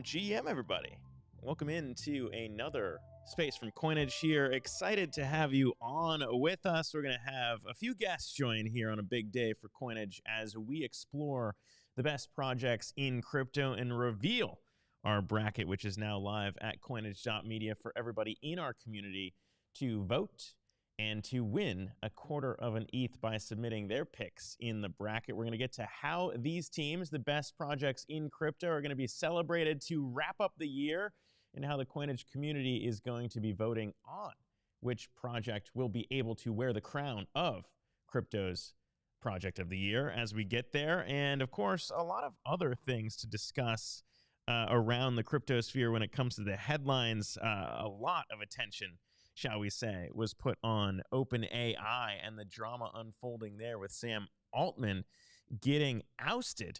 GM, everybody. Welcome into another space from Coinage here. Excited to have you on with us. We're going to have a few guests join here on a big day for Coinage as we explore the best projects in crypto and reveal our bracket, which is now live at coinage.media for everybody in our community to vote and to win a quarter of an ETH by submitting their picks in the bracket. We're going to get to how these teams, the best projects in crypto, are going to be celebrated to wrap up the year, and how the Coinage community is going to be voting on which project will be able to wear the crown of crypto's project of the year as we get there. And of course, a lot of other things to discuss around the crypto sphere when it comes to the headlines. A lot of attention, shall we say, was put on OpenAI and the drama unfolding there with Sam Altman getting ousted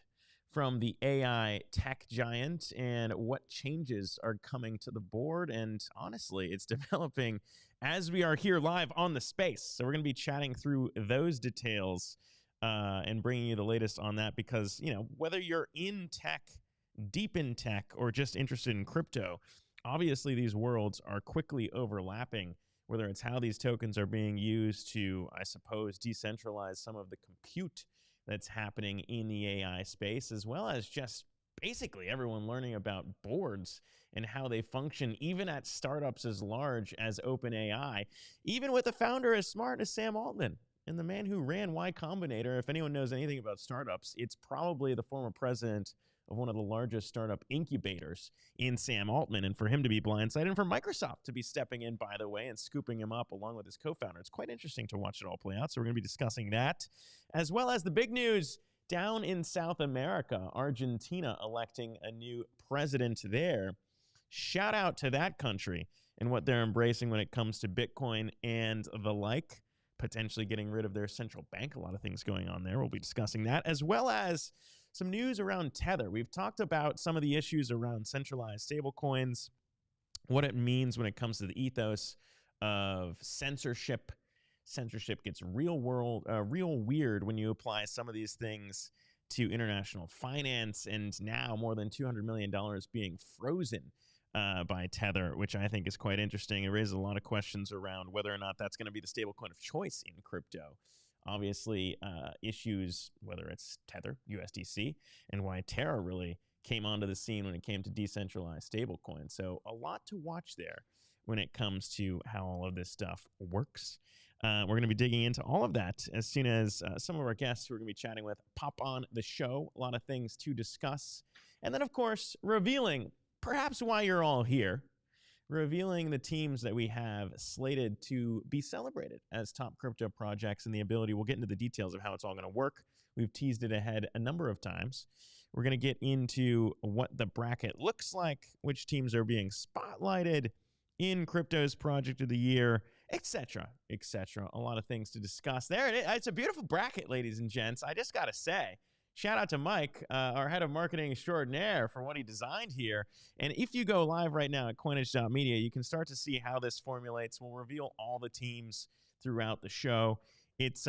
from the AI tech giant, and what changes are coming to the board. And honestly, it's developing as we are here live on the space. So we're going to be chatting through those details and bringing you the latest on that, because, you know, whether you're in tech, deep in tech, or just interested in crypto, obviously these worlds are quickly overlapping, whether it's how these tokens are being used to, I suppose, decentralize some of the compute that's happening in the AI space, as well as just basically everyone learning about boards and how they function, even at startups as large as OpenAI, even with a founder as smart as Sam Altman. And the man who ran Y Combinator, if anyone knows anything about startups, it's probably the former president of one of the largest startup incubators in Sam Altman. And for him to be blindsided, and for Microsoft to be stepping in, by the way, and scooping him up along with his co-founder, it's quite interesting to watch it all play out. So we're going to be discussing that, as well as the big news down in South America, Argentina electing a new president there. Shout out to that country and what they're embracing when it comes to Bitcoin and the like, potentially getting rid of their central bank. A lot of things going on there. We'll be discussing that, as well as some news around Tether. We've talked about some of the issues around centralized stablecoins, what it means when it comes to the ethos of censorship. Censorship gets real weird when you apply some of these things to international finance, and now more than $200 million being frozen by Tether, which I think is quite interesting. It raises a lot of questions around whether or not that's going to be the stablecoin of choice in crypto. Obviously, issues, whether it's Tether, USDC, and why Terra really came onto the scene when it came to decentralized stablecoins. So a lot to watch there when it comes to how all of this stuff works. We're going to be digging into all of that as soon as some of our guests who we're going to be chatting with pop on the show. A lot of things to discuss. And then, of course, revealing perhaps why you're all here, revealing the teams that we have slated to be celebrated as top crypto projects, and the ability, we'll get into the details of how it's all going to work. We've teased it ahead a number of times. We're going to get into what the bracket looks like, which teams are being spotlighted in crypto's project of the year, etc., etc. A lot of things to discuss there. And it's a beautiful bracket, ladies and gents. I just got to say, shout out to Mike, our head of marketing extraordinaire, for what he designed here. And if you go live right now at coinage.media, you can start to see how this formulates. We'll reveal all the teams throughout the show. It's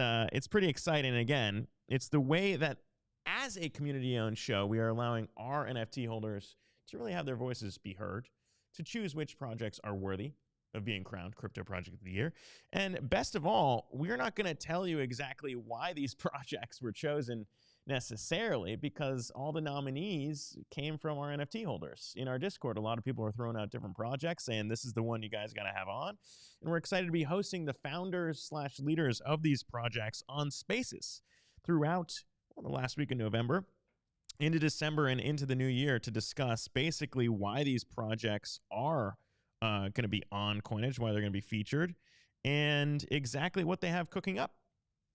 pretty exciting. Again, it's the way that, as a community-owned show, we are allowing our NFT holders to really have their voices be heard, to choose which projects are worthy of being crowned Crypto Project of the Year. And best of all, we're not going to tell you exactly why these projects were chosen necessarily, because all the nominees came from our NFT holders. In our Discord, a lot of people are throwing out different projects saying this is the one you guys got to have on. And we're excited to be hosting the founders/leaders of these projects on Spaces throughout the last week of November. into December and into the new year to discuss basically why these projects are going to be on Coinage, why they're going to be featured, and exactly what they have cooking up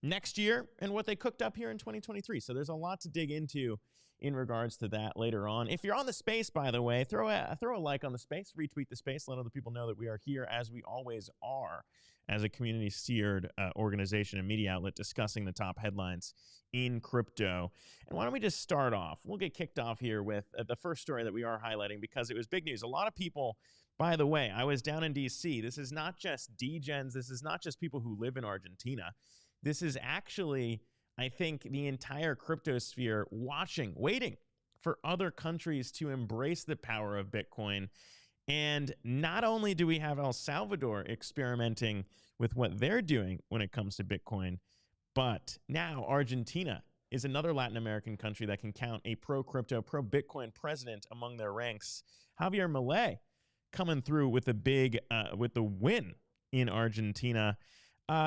next year and what they cooked up here in 2023. So there's a lot to dig into in regards to that later on. If you're on the space, by the way, throw a like on the space, retweet the space, let other people know that we are here, as we always are, as a community-steered organization and media outlet discussing the top headlines in crypto. And why don't we just start off? We'll get kicked off here with the first story that we are highlighting because it was big news. A lot of people, by the way, I was down in D.C. This is not just degens. This is not just people who live in Argentina. This is actually, I think, the entire crypto sphere watching, waiting for other countries to embrace the power of Bitcoin. And not only do we have El Salvador experimenting with what they're doing when it comes to Bitcoin, but now Argentina is another Latin American country that can count a pro-crypto, pro-Bitcoin president among their ranks. Javier Milei coming through with with the win in Argentina.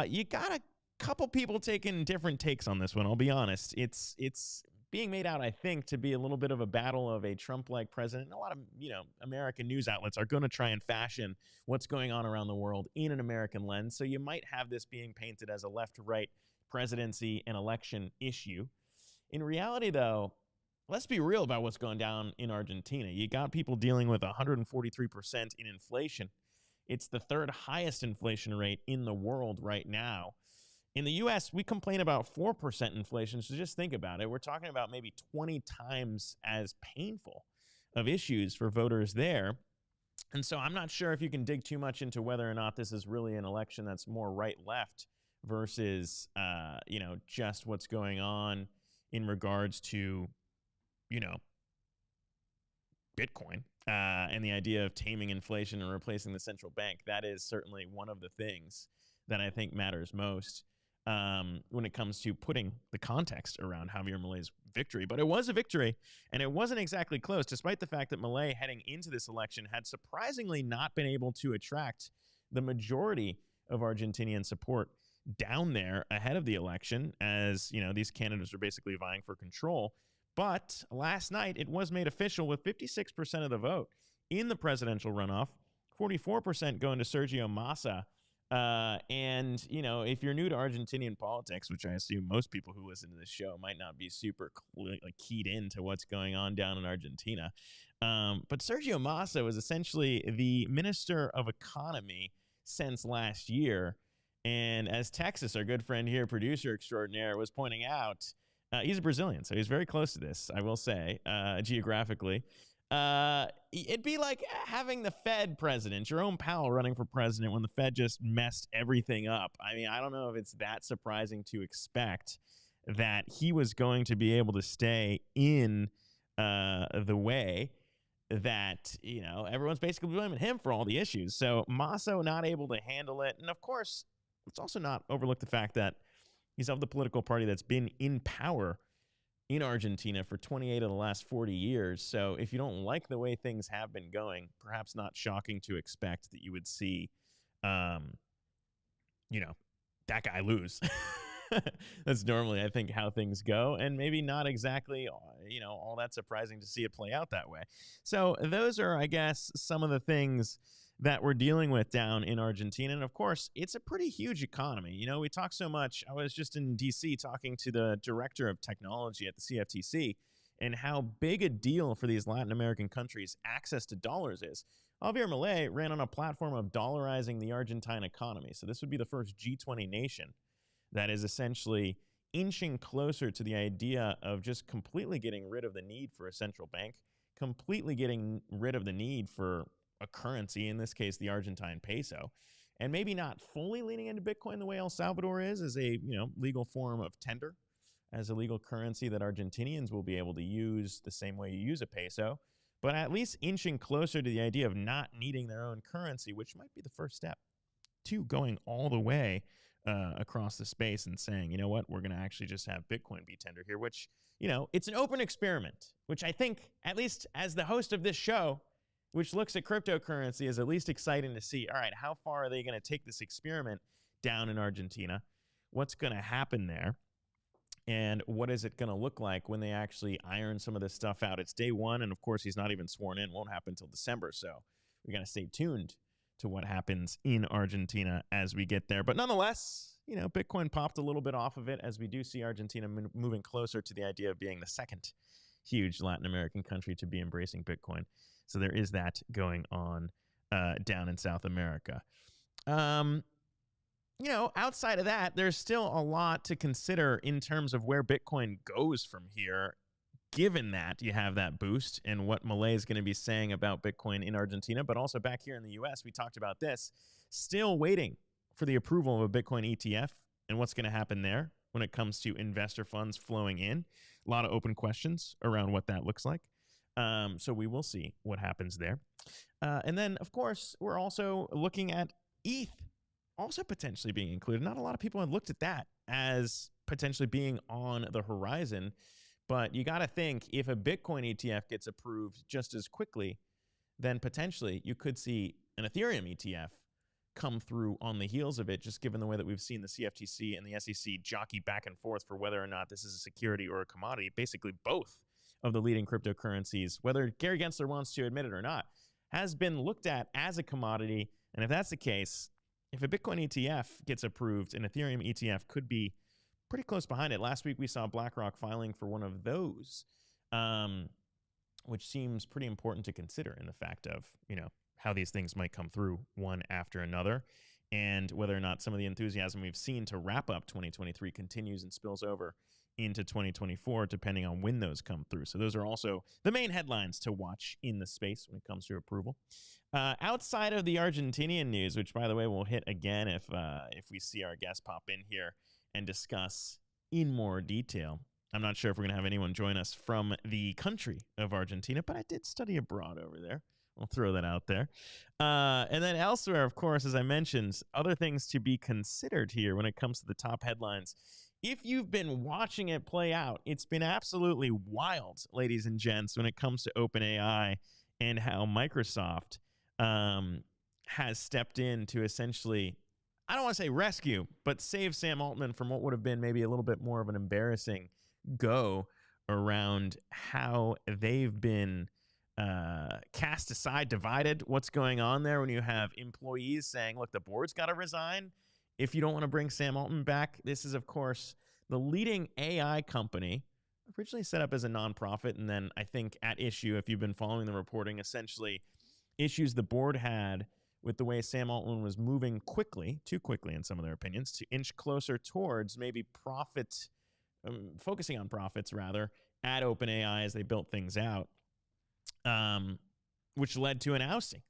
You got a couple people taking different takes on this one. I'll be honest. It's being made out, I think, to be a little bit of a battle of a Trump-like president. And a lot of, American news outlets are going to try and fashion what's going on around the world in an American lens. So you might have this being painted as a left-to-right presidency and election issue. In reality, though, let's be real about what's going down in Argentina. You got people dealing with 143% in inflation. It's the third highest inflation rate in the world right now. In the U.S., we complain about 4% inflation, so just think about it. We're talking about maybe 20 times as painful of issues for voters there. And so I'm not sure if you can dig too much into whether or not this is really an election that's more right-left versus, just what's going on in regards to, Bitcoin and the idea of taming inflation and replacing the central bank. That is certainly one of the things that I think matters most when it comes to putting the context around Javier Milei's victory. But it was a victory, and it wasn't exactly close, despite the fact that Milei, heading into this election, had surprisingly not been able to attract the majority of Argentinian support down there ahead of the election, as these candidates are basically vying for control. But last night, it was made official with 56% of the vote in the presidential runoff, 44% going to Sergio Massa. And, if you're new to Argentinian politics, which I assume most people who listen to this show might not be super keyed into what's going on down in Argentina. But Sergio Massa was essentially the Minister of Economy since last year. And as Texas, our good friend here, producer extraordinaire, was pointing out, he's a Brazilian, so he's very close to this, I will say, geographically. It'd be like having the Fed president, Jerome Powell, running for president when the Fed just messed everything up. I mean, I don't know if it's that surprising to expect that he was going to be able to stay in the way that, everyone's basically blaming him for all the issues. So Masso not able to handle it. And of course, let's also not overlook the fact that he's of the political party that's been in power in Argentina for 28 of the last 40 years. So if you don't like the way things have been going, perhaps not shocking to expect that you would see, that guy lose. That's normally, I think, how things go, and maybe not exactly, all that surprising to see it play out that way. So those are, I guess, some of the things that we're dealing with down in Argentina. And of course, it's a pretty huge economy. We talk so much. I was just in DC talking to the director of technology at the CFTC and how big a deal for these Latin American countries access to dollars is. Javier Milei ran on a platform of dollarizing the Argentine economy. So this would be the first G20 nation that is essentially inching closer to the idea of just completely getting rid of the need for a central bank, completely getting rid of the need for a currency, in this case, the Argentine peso, and maybe not fully leaning into Bitcoin the way El Salvador is as a, legal form of tender, as a legal currency that Argentinians will be able to use the same way you use a peso, but at least inching closer to the idea of not needing their own currency, which might be the first step to going all the way across the space and saying, we're going to actually just have Bitcoin be tender here, which, it's an open experiment, which I think, at least as the host of this show, which looks at cryptocurrency, is at least exciting to see. All right, how far are they going to take this experiment down in Argentina? What's going to happen there? And what is it going to look like when they actually iron some of this stuff out? It's day one, and of course, he's not even sworn in. Won't happen until December, so we got to stay tuned to what happens in Argentina as we get there. But nonetheless, Bitcoin popped a little bit off of it as we do see Argentina moving closer to the idea of being the second huge Latin American country to be embracing Bitcoin. So there is that going on down in South America. Outside of that, there's still a lot to consider in terms of where Bitcoin goes from here, given that you have that boost and what Milei is going to be saying about Bitcoin in Argentina, but also back here in the US, we talked about this, still waiting for the approval of a Bitcoin ETF and what's going to happen there when it comes to investor funds flowing in. A lot of open questions around what that looks like. So we will see what happens there. And then, of course, we're also looking at ETH also potentially being included. Not a lot of people have looked at that as potentially being on the horizon, but you got to think if a Bitcoin ETF gets approved just as quickly, then potentially you could see an Ethereum ETF come through on the heels of it, just given the way that we've seen the CFTC and the SEC jockey back and forth for whether or not this is a security or a commodity. Basically, both of the leading cryptocurrencies, whether Gary Gensler wants to admit it or not, has been looked at as a commodity. And if that's the case, if a Bitcoin ETF gets approved, an Ethereum ETF could be pretty close behind it. Last week, we saw BlackRock filing for one of those, which seems pretty important to consider in the fact of, how these things might come through one after another, and whether or not some of the enthusiasm we've seen to wrap up 2023 continues and spills over into 2024, depending on when those come through. So those are also the main headlines to watch in the space when it comes to approval. Outside of the Argentinian news, which, by the way, we'll hit again if we see our guest pop in here and discuss in more detail. I'm not sure if we're going to have anyone join us from the country of Argentina, but I did study abroad over there. I'll throw that out there. And then elsewhere, of course, as I mentioned, other things to be considered here when it comes to the top headlines. If you've been watching it play out, it's been absolutely wild, ladies and gents, when it comes to OpenAI and how Microsoft has stepped in to essentially, I don't want to say rescue, but save Sam Altman from what would have been maybe a little bit more of an embarrassing go around how they've been cast aside, divided. What's going on there when you have employees saying, look, the board's got to resign if you don't want to bring Sam Altman back. This is, of course, the leading AI company, originally set up as a nonprofit, and then I think at issue, if you've been following the reporting, essentially issues the board had with the way Sam Altman was moving quickly, too quickly in some of their opinions, to inch closer towards maybe profit, focusing on profits rather, at OpenAI as they built things out. Which led to an ousting,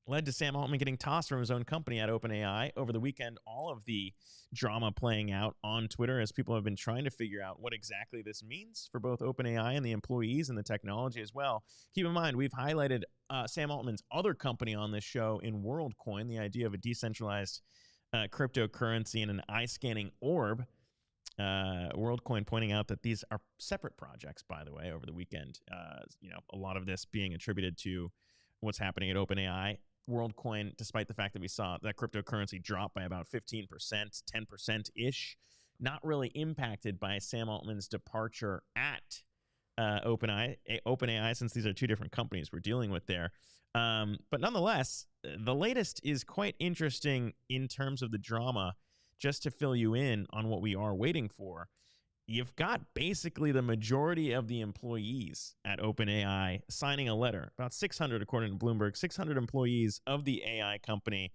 led to Sam Altman getting tossed from his own company at OpenAI. Over the weekend, all of the drama playing out on Twitter as people have been trying to figure out what exactly this means for both OpenAI and the employees and the technology as well. Keep in mind, we've highlighted Sam Altman's other company on this show in WorldCoin, the idea of a decentralized cryptocurrency and an eye-scanning orb. WorldCoin pointing out that these are separate projects, by the way, over the weekend. A lot of this being attributed to what's happening at OpenAI. WorldCoin, despite the fact that we saw that cryptocurrency drop by about 15%, 10%-ish, not really impacted by Sam Altman's departure at OpenAI, since these are two different companies we're dealing with there. But nonetheless, the latest is quite interesting in terms of the drama. Just to fill you in on what we are waiting for, you've got basically the majority of the employees at OpenAI signing a letter, about 600 according to Bloomberg, 600 employees of the AI company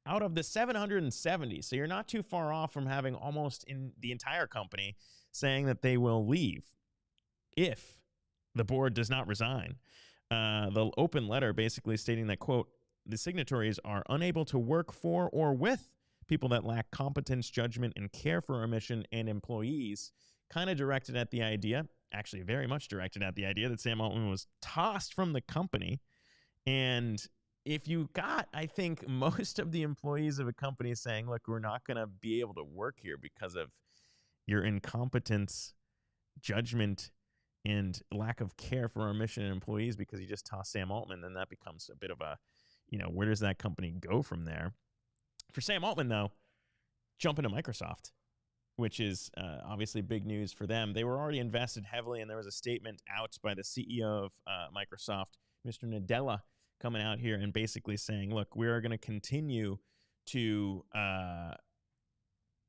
out of the 770. So you're not too far off from having almost in the entire company saying that they will leave if the board does not resign. The open letter basically stating that, quote, the signatories are unable to work for or with people that lack competence, judgment, and care for our mission and employees, kind of directed at the idea, actually very much directed at the idea that Sam Altman was tossed from the company. And if you got, I think, most of the employees of a company saying, look, we're not going to be able to work here because of your incompetence, judgment, and lack of care for our mission and employees because you just tossed Sam Altman, then that becomes a bit of a, where does that company go from there? For Sam Altman, though, jump into Microsoft. which is obviously big news for them. They were already invested heavily, and there was a statement out by the CEO of Microsoft, Mr. Nadella, coming out here and basically saying, look, we are going to continue to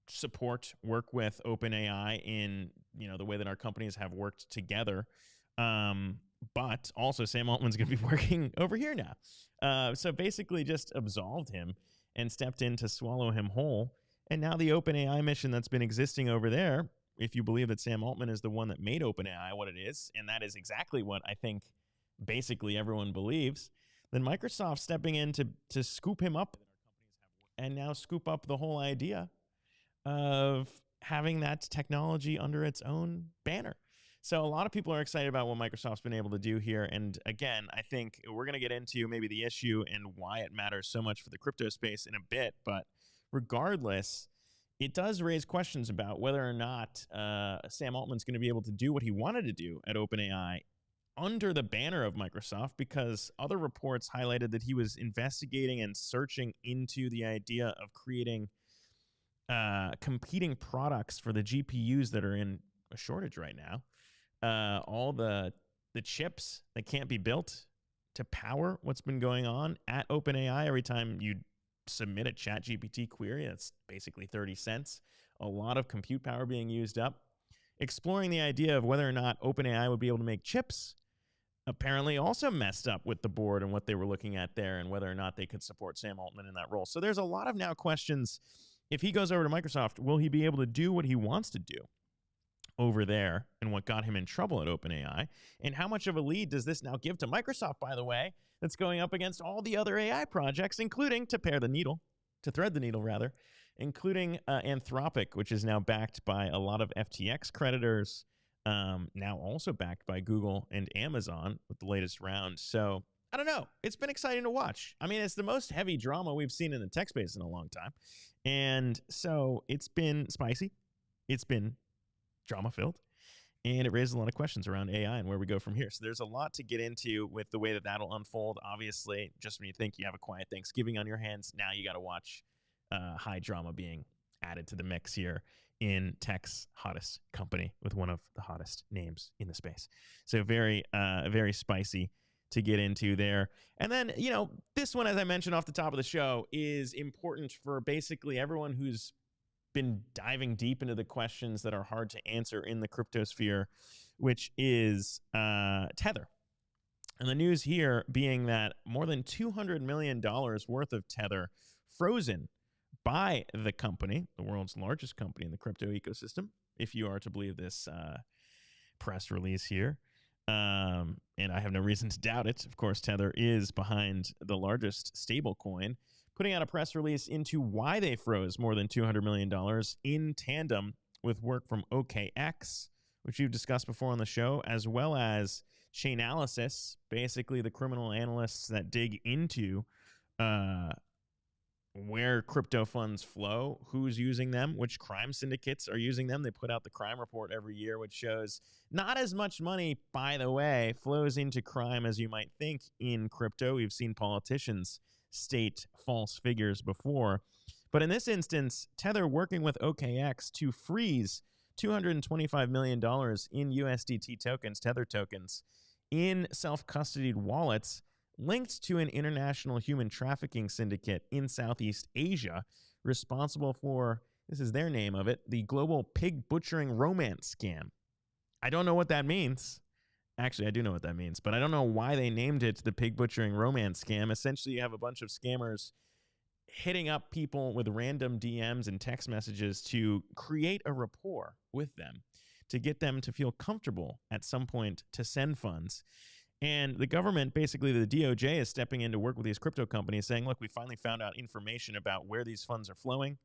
support, work with OpenAI in the way that our companies have worked together. But also Sam Altman's going to be working over here now. So basically just absolved him and stepped in to swallow him whole. And now the OpenAI mission that's been existing over there, if you believe that Sam Altman is the one that made OpenAI what it is, and that is exactly what I think basically everyone believes, then Microsoft stepping in to scoop him up and now scoop up the whole idea of having that technology under its own banner. So a lot of people are excited about what Microsoft's been able to do here. And again, I think we're going to get into maybe the issue and why it matters so much for the crypto space in a bit. But regardless, it does raise questions about whether or not Sam Altman's going to be able to do what he wanted to do at OpenAI under the banner of Microsoft, because other reports highlighted that he was investigating and searching into the idea of creating competing products for the GPUs that are in a shortage right now. All the chips that can't be built to power what's been going on at OpenAI. Every time you submit a ChatGPT query, that's basically 30 cents. A lot of compute power being used up. Exploring the idea of whether or not OpenAI would be able to make chips apparently also messed up with the board and what they were looking at there, and whether or not they could support Sam Altman in that role. So there's a lot of now questions. If he goes over to Microsoft, will he be able to do what he wants to do over there and what got him in trouble at OpenAI? And how much of a lead does this now give to Microsoft, by the way, that's going up against all the other AI projects, including, to thread the needle, including Anthropic, which is now backed by a lot of FTX creditors, now also backed by Google and Amazon with the latest round. So I don't know. It's been exciting to watch. I mean, it's the most heavy drama we've seen in the tech space in a long time. And so it's been spicy. It's been drama-filled. And it raises a lot of questions around AI and where we go from here. So there's a lot to get into with the way that that'll unfold. Obviously, just when you think you have a quiet Thanksgiving on your hands, now you got to watch high drama being added to the mix here in tech's hottest company with one of the hottest names in the space. So very, very spicy to get into there. And then, this one, as I mentioned off the top of the show, is important for basically everyone who's been diving deep into the questions that are hard to answer in the cryptosphere, which is Tether. And the news here being that more than $200 million worth of Tether frozen by the company, the world's largest company in the crypto ecosystem, if you are to believe this press release here. And I have no reason to doubt it. Of course, Tether is behind the largest stable coin, putting out a press release into why they froze more than $200 million in tandem with work from OKX, which you've discussed before on the show, as well as Chainalysis, basically the criminal analysts that dig into where crypto funds flow, who's using them, which crime syndicates are using them. They put out the crime report every year, which shows not as much money, by the way, flows into crime as you might think in crypto. We've seen politicians state false figures before. But in this instance, Tether working with OKX to freeze $225 million in USDT tokens, Tether tokens, in self-custodied wallets linked to an international human trafficking syndicate in Southeast Asia, responsible for, this is their name of it, the global pig butchering romance scam. I don't know what that means. Actually, I do know what that means, but I don't know why they named it the pig butchering romance scam. Essentially, you have a bunch of scammers hitting up people with random DMs and text messages to create a rapport with them, to get them to feel comfortable at some point to send funds. And the government, basically the DOJ, is stepping in to work with these crypto companies, saying, look, we finally found out information about where these funds are flowing.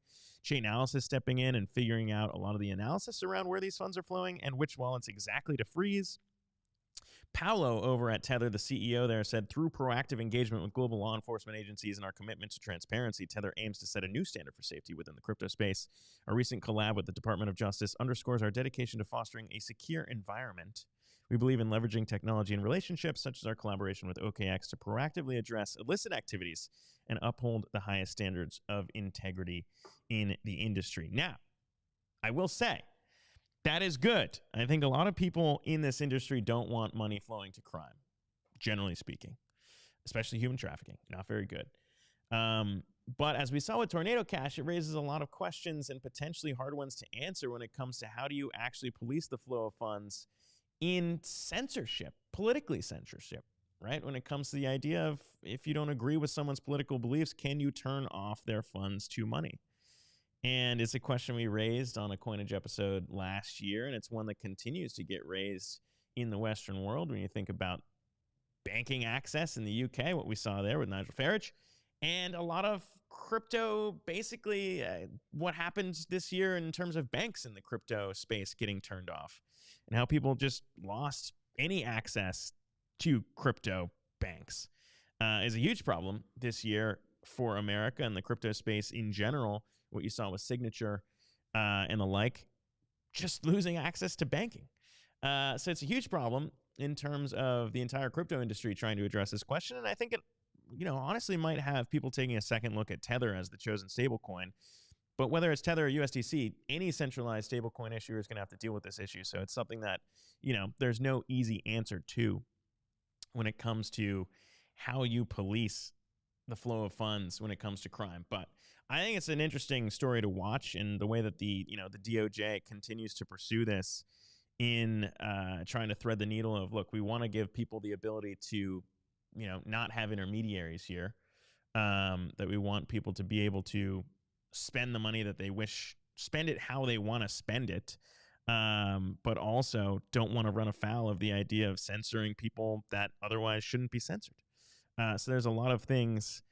Chainalysis stepping in and figuring out a lot of the analysis around where these funds are flowing and which wallets exactly to freeze. Paolo over at Tether, the CEO there, said, through proactive engagement with global law enforcement agencies and our commitment to transparency, Tether aims to set a new standard for safety within the crypto space. Our recent collab with the Department of Justice underscores our dedication to fostering a secure environment. We believe in leveraging technology and relationships, such as our collaboration with OKX, to proactively address illicit activities and uphold the highest standards of integrity in the industry. Now, I will say that is good. I think a lot of people in this industry don't want money flowing to crime, generally speaking, especially human trafficking. Not very good. But as we saw with Tornado Cash, it raises a lot of questions and potentially hard ones to answer when it comes to how do you actually police the flow of funds in censorship, politically censorship, right? When it comes to the idea of if you don't agree with someone's political beliefs, can you turn off their funds to money? And it's a question we raised on a Coinage episode last year, and it's one that continues to get raised in the Western world when you think about banking access in the UK, what we saw there with Nigel Farage, and a lot of crypto, basically what happened this year in terms of banks in the crypto space getting turned off and how people just lost any access to crypto banks is a huge problem this year for America and the crypto space in general. What you saw with Signature and the like, just losing access to banking. So it's a huge problem in terms of the entire crypto industry trying to address this question. And I think it, honestly might have people taking a second look at Tether as the chosen stablecoin. But whether it's Tether or USDC, any centralized stablecoin issuer is going to have to deal with this issue. So it's something that, there's no easy answer to when it comes to how you police the flow of funds when it comes to crime. But I think it's an interesting story to watch, and the way that the DOJ continues to pursue this in trying to thread the needle of, look, we want to give people the ability to not have intermediaries here, that we want people to be able to spend the money that they wish, spend it how they want to spend it, but also don't want to run afoul of the idea of censoring people that otherwise shouldn't be censored. So there's a lot of things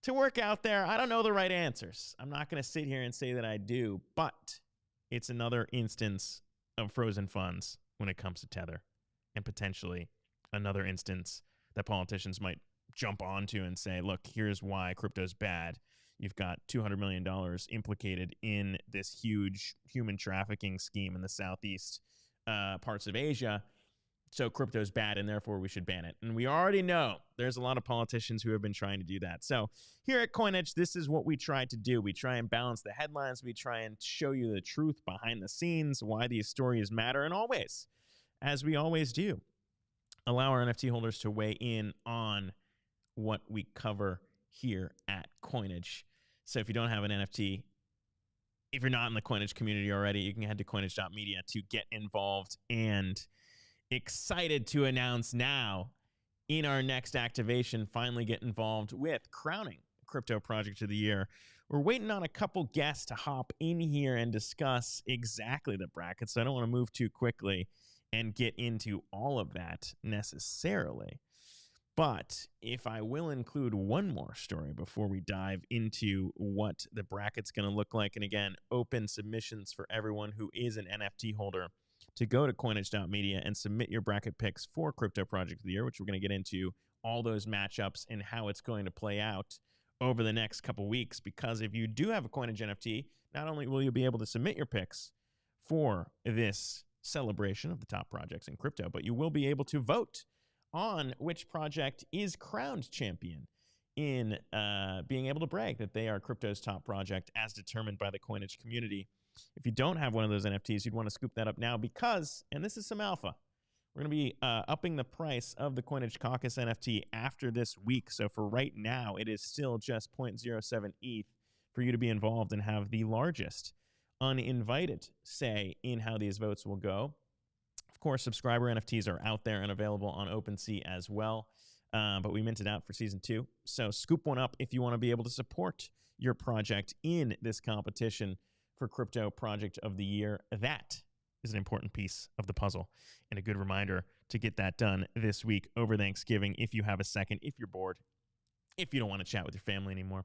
to work out there. I don't know the right answers. I'm not going to sit here and say that I do, but it's another instance of frozen funds when it comes to Tether, and potentially another instance that politicians might jump onto and say, look, here's why crypto's bad. You've got $200 million implicated in this huge human trafficking scheme in the southeast parts of Asia. So crypto's bad, and therefore we should ban it. And we already know there's a lot of politicians who have been trying to do that. So here at Coinage, this is what we try to do. We try and balance the headlines. We try and show you the truth behind the scenes, why these stories matter, and always, as we always do, allow our NFT holders to weigh in on what we cover here at Coinage. So if you don't have an NFT, if you're not in the Coinage community already, you can head to coinage.media to get involved. And excited to announce now, in our next activation, finally get involved with crowning Crypto Project of the Year. We're waiting on a couple guests to hop in here and discuss exactly the brackets. So I don't want to move too quickly and get into all of that necessarily. But if I will include one more story before we dive into what the bracket's going to look like, and again, open submissions for everyone who is an NFT holder to go to coinage.media and submit your bracket picks for Crypto Project of the Year, which we're going to get into all those matchups and how it's going to play out over the next couple weeks. Because if you do have a Coinage NFT, not only will you be able to submit your picks for this celebration of the top projects in crypto, but you will be able to vote on which project is crowned champion in being able to brag that they are crypto's top project as determined by the Coinage community. If you don't have one of those NFTs, you'd want to scoop that up now because, and this is some alpha, we're going to be upping the price of the Coinage Caucus NFT after this week. So for right now, it is still just 0.07 ETH for you to be involved and have the largest uninvited say in how these votes will go. Of course, subscriber NFTs are out there and available on OpenSea as well, but we minted out for Season 2. So scoop one up if you want to be able to support your project in this competition for Crypto Project of the Year. That is an important piece of the puzzle and a good reminder to get that done this week over Thanksgiving if you have a second, if you're bored, if you don't want to chat with your family anymore.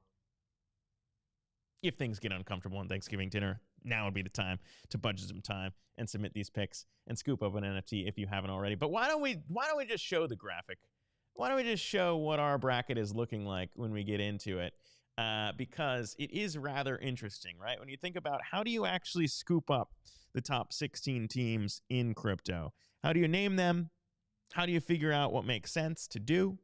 If things get uncomfortable on Thanksgiving dinner, now would be the time to budget some time and submit these picks and scoop up an NFT if you haven't already. But why don't we just show the graphic? Why don't we just show what our bracket is looking like when we get into it? Because it is rather interesting, right? When you think about how do you actually scoop up the top 16 teams in crypto? How do you name them? How do you figure out what makes sense to do?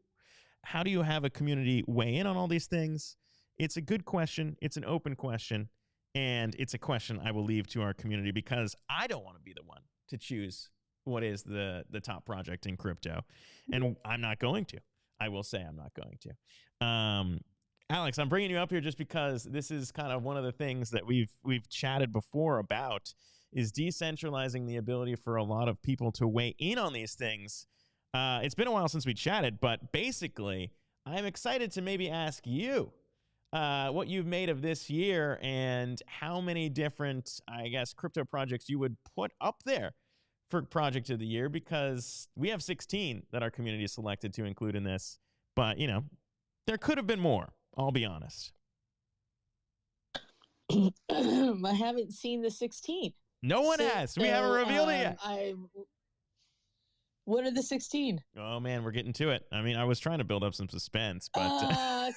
How do you have a community weigh in on all these things? It's a good question. It's an open question. And it's a question I will leave to our community because I don't want to be the one to choose what is the top project in crypto. And I'm not going to. I will say I'm not going to. Alex, I'm bringing you up here just because this is kind of one of the things that we've chatted before about is decentralizing the ability for a lot of people to weigh in on these things. It's been a while since we chatted, but basically, I'm excited to maybe ask you what you've made of this year and how many different, I guess, crypto projects you would put up there for Project of the Year, because we have 16 that our community selected to include in this. But, you know, there could have been more, I'll be honest. I haven't seen the 16. No one has. We haven't revealed it yet. What are the 16? Oh, man, we're getting to it. I mean, I was trying to build up some suspense, but...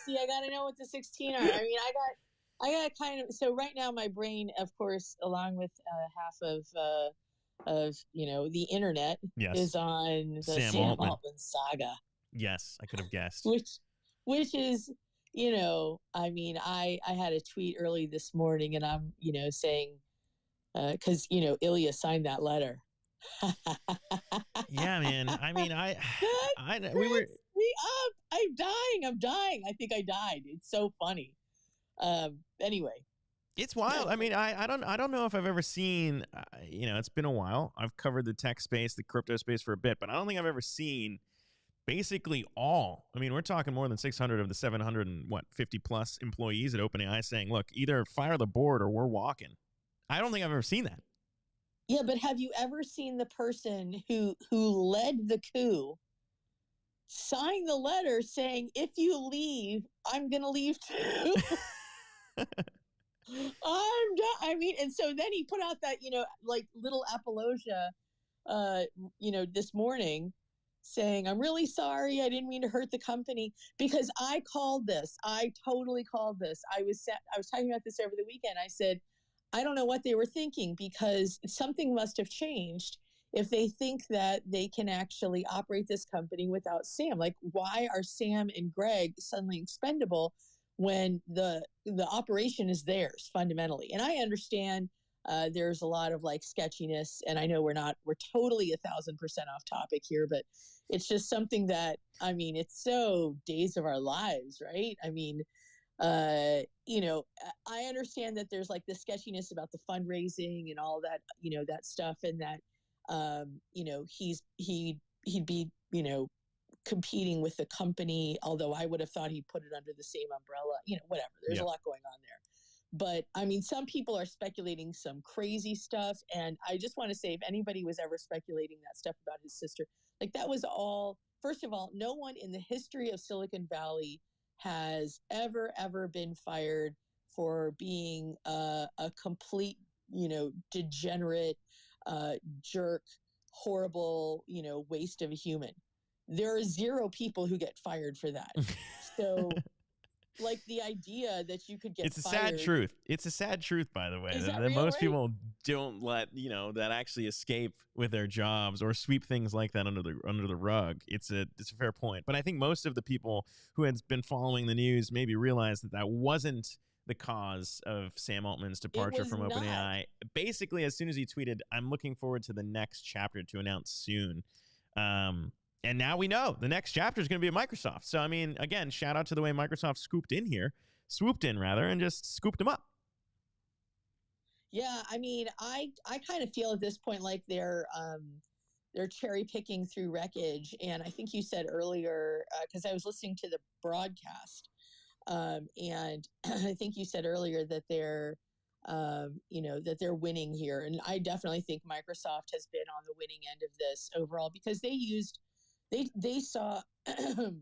see, I got to know what the 16 are. I mean, I got kind of... So right now, my brain, of course, along with half of you know, the internet, is on the Sam Altman saga. Yes, I could have guessed. Which is, you know, I mean, I had a tweet early this morning, and I'm, you know, saying, because, you know, Ilya signed that letter. Yeah, man. I mean, we were me up. I'm dying. I think I died. It's so funny. Anyway, it's wild. I mean, I don't know if I've ever seen. You know, it's been a while. I've covered the tech space, the crypto space for a bit, but I don't think I've ever seen basically all. I mean, we're talking more than 600 of the 750 plus employees at OpenAI saying, "Look, either fire the board or we're walking." I don't think I've ever seen that. Yeah, but have you ever seen the person who led the coup sign the letter saying, "If you leave, I'm going to leave too"? I mean, and so then he put out that, you know, like little apologia, you know, this morning saying, "I'm really sorry. I didn't mean to hurt the company," because I called this. I totally called this. I was talking about this over the weekend. I said, I don't know what they were thinking, because something must have changed if they think that they can actually operate this company without Sam. Like, why are Sam and Greg suddenly expendable when the operation is theirs fundamentally? And I understand there's a lot of like sketchiness, and I know we're totally 1,000% off topic here, but it's just something that, I mean, it's so days of our lives, right? I mean, you know, I understand that there's like the sketchiness about the fundraising and all that, you know, that stuff, and that, you know, he'd be, you know, competing with the company, although I would have thought he'd put it under the same umbrella, you know, whatever. There's a lot going on there. But I mean, some people are speculating some crazy stuff. And I just want to say, if anybody was ever speculating that stuff about his sister, like that was all, first of all, no one in the history of Silicon Valley has ever been fired for being a complete, you know, degenerate, jerk, horrible, you know, waste of a human. There are zero people who get fired for that. So like the idea that you could get it's a fired, sad truth. It's a sad truth, by the way, that most people don't let, you know, that actually escape with their jobs or sweep things like that under the rug. It's a fair point, but I think most of the people who had been following the news maybe realized that that wasn't the cause of Sam Altman's departure from OpenAI. Basically, as soon as he tweeted, "I'm looking forward to the next chapter to announce soon." And now we know the next chapter is going to be at Microsoft. So, I mean, again, shout out to the way Microsoft swooped in, and just scooped them up. Yeah, I mean, I kind of feel at this point like they're cherry picking through wreckage. And I think you said earlier, because I was listening to the broadcast, and I think you said earlier that they're, you know, that they're winning here. And I definitely think Microsoft has been on the winning end of this overall, because they saw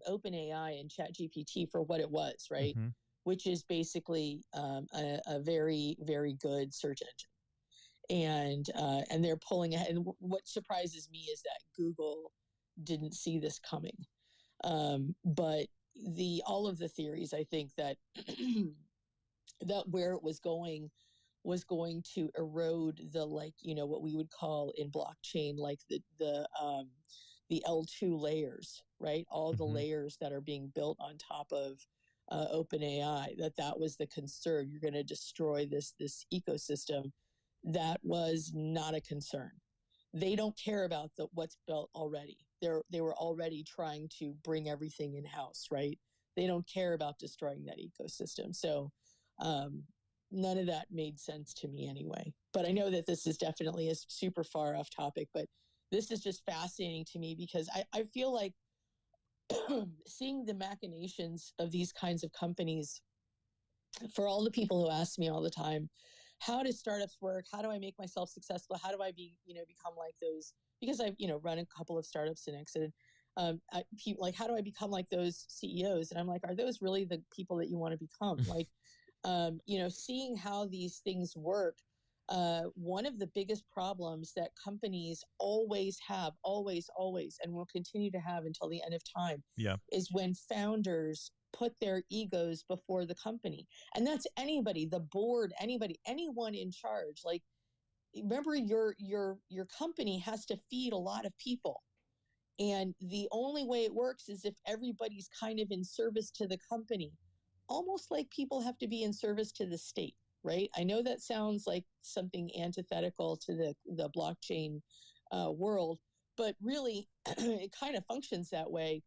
OpenAI and ChatGPT for what it was, right? Mm-hmm. Which is basically a very, very good search engine. And they're pulling ahead. And what surprises me is that Google didn't see this coming. But all of the theories, I think that that where it was going to erode the, like, you know, what we would call in blockchain, like the L2 layers, right? All the layers that are being built on top of OpenAI, that was the concern. You're going to destroy this ecosystem. That was not a concern. They don't care about what's built already. They were already trying to bring everything in house, right? They don't care about destroying that ecosystem. So none of that made sense to me anyway. But I know that this is definitely a super far off topic, but this is just fascinating to me because I feel like seeing the machinations of these kinds of companies, for all the people who ask me all the time, how do startups work? How do I make myself successful? How do I become like those? Because I've, run a couple of startups and exited. People like, how do I become like those CEOs? And I'm like, are those really the people that you want to become? Like, seeing how these things work. One of the biggest problems that companies always have, always, and will continue to have until the end of time, is when founders put their egos before the company. And that's anybody, the board, anybody, anyone in charge. Like, remember, your company has to feed a lot of people. And the only way it works is if everybody's kind of in service to the company, almost like people have to be in service to the state, right? I know that sounds like something antithetical to the blockchain world, but really it kind of functions that way.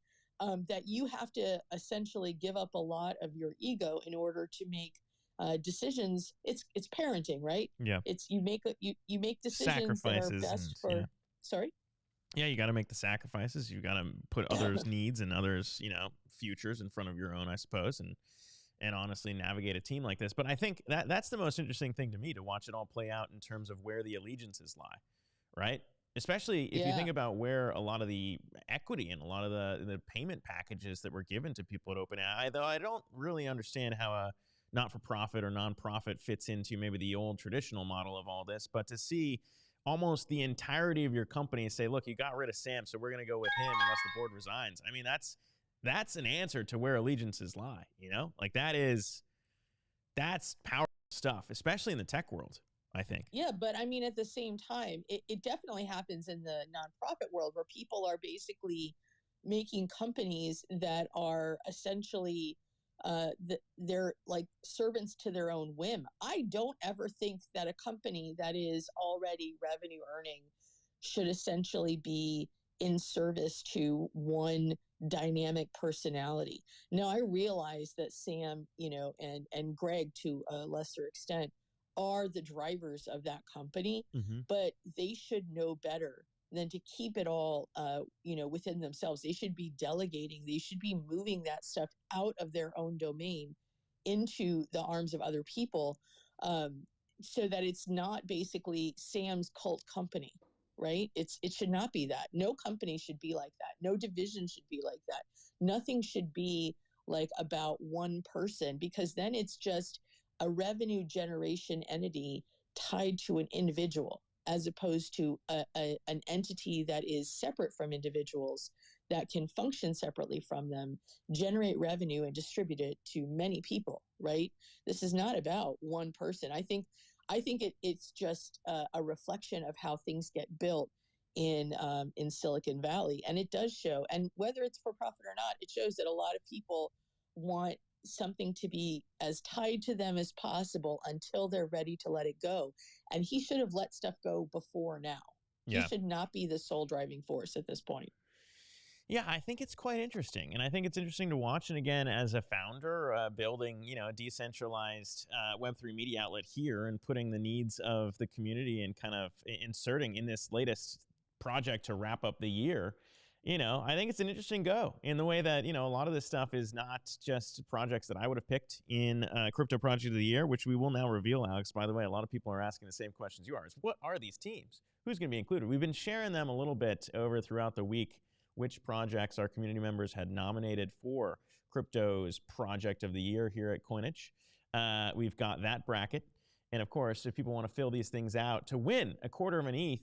That you have to essentially give up a lot of your ego in order to make decisions. It's parenting, right? Yeah. It's you make decisions that are best for. Sorry. Yeah, you got to make the sacrifices. You got to put others' needs and others, futures in front of your own, I suppose, and honestly navigate a team like this. But I think that's the most interesting thing to me, to watch it all play out in terms of where the allegiances lie, right? Especially if you think about where a lot of the equity and a lot of the payment packages that were given to people at OpenAI, though I don't really understand how a not-for-profit or nonprofit fits into maybe the old traditional model of all this, but to see almost the entirety of your company say, look, you got rid of Sam, so we're going to go with him unless the board resigns. I mean, that's an answer to where allegiances lie, Like that's powerful stuff, especially in the tech world, I think. Yeah, but I mean, at the same time, it definitely happens in the nonprofit world where people are basically making companies that are essentially they're like servants to their own whim. I don't ever think that a company that is already revenue earning should essentially be in service to one dynamic personality. Now, I realize that Sam, and Greg to a lesser extent are the drivers of that company, but they should know better than to keep it all, within themselves. They should be delegating. They should be moving that stuff out of their own domain into the arms of other people, so that it's not basically Sam's cult company, right? It should not be that. No company should be like that. No division should be like that. Nothing should be like about one person, because then it's just a revenue generation entity tied to an individual, as opposed to an entity that is separate from individuals, that can function separately from them, generate revenue, and distribute it to many people, right? This is not about one person. I think it's just a reflection of how things get built in Silicon Valley, and it does show. And whether it's for profit or not, it shows that a lot of people want something to be as tied to them as possible until they're ready to let it go. And he should have let stuff go before now. He should not be the sole driving force at this point. Yeah, I think it's quite interesting. And I think it's interesting to watch. And again, as a founder, building, a decentralized Web3 media outlet here and putting the needs of the community and kind of inserting in this latest project to wrap up the year, I think it's an interesting go in the way that, a lot of this stuff is not just projects that I would have picked in Crypto Project of the Year, which we will now reveal, Alex. By the way, a lot of people are asking the same questions you are. What are these teams? Who's going to be included? We've been sharing them a little bit over throughout the week, which projects our community members had nominated for Crypto's Project of the Year here at Coinage. We've got that bracket. And of course, if people want to fill these things out to win a quarter of an ETH,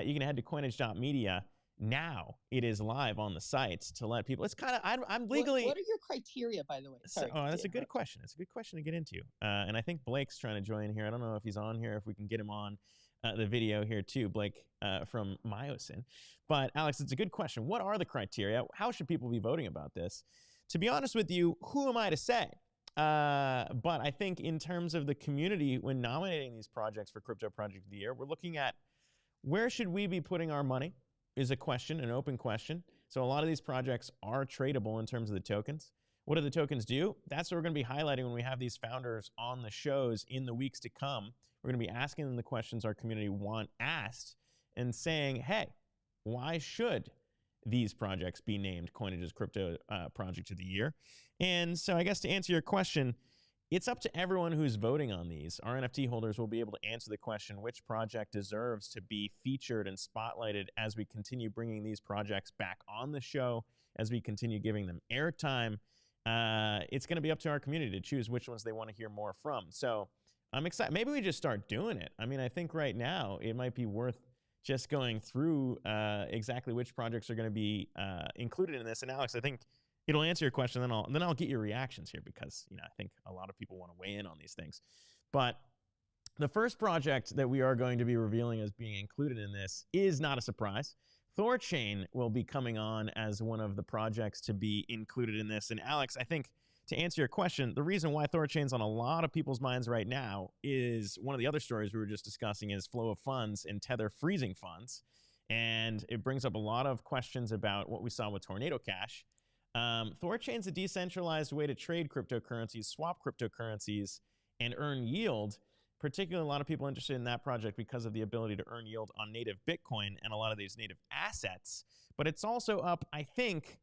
you can head to coinage.media. Now it is live on the sites to let people. It's kind of I'm legally. What are your criteria, by the way? Sorry. That's a good question. It's a good question to get into. And I think Blake's trying to join here. I don't know if he's on here. If we can get him on the video here too, Blake from Myosin. But Alex, it's a good question. What are the criteria? How should people be voting about this to be honest with you, who am I to say? But I think in terms of the community, when nominating these projects for Crypto Project of the Year, we're looking at where should we be putting our money is a question, an open question. So a lot of these projects are tradable in terms of the tokens. What do the tokens do? That's what we're going to be highlighting when we have these founders on the shows in the weeks to come. We're going to be asking them the questions our community want asked and saying, hey, why should these projects be named Coinage's Crypto Project of the Year? And so I guess to answer your question, it's up to everyone who's voting on these. Our NFT holders will be able to answer the question, which project deserves to be featured and spotlighted as we continue bringing these projects back on the show, as we continue giving them airtime. It's going to be up to our community to choose which ones they want to hear more from. So I'm excited. Maybe we just start doing it. I mean, I think right now it might be worth just going through exactly which projects are going to be included in this. And Alex, I think it'll answer your question, then I'll get your reactions here, because I think a lot of people want to weigh in on these things. But the first project that we are going to be revealing as being included in this is not a surprise. Thorchain will be coming on as one of the projects to be included in this. And Alex, I think to answer your question, the reason why Thorchain's on a lot of people's minds right now is one of the other stories we were just discussing is flow of funds and Tether freezing funds. And it brings up a lot of questions about what we saw with Tornado Cash. Thorchain's a decentralized way to trade cryptocurrencies, swap cryptocurrencies, and earn yield. Particularly, a lot of people interested in that project because of the ability to earn yield on native Bitcoin and a lot of these native assets. But it's also up, I think,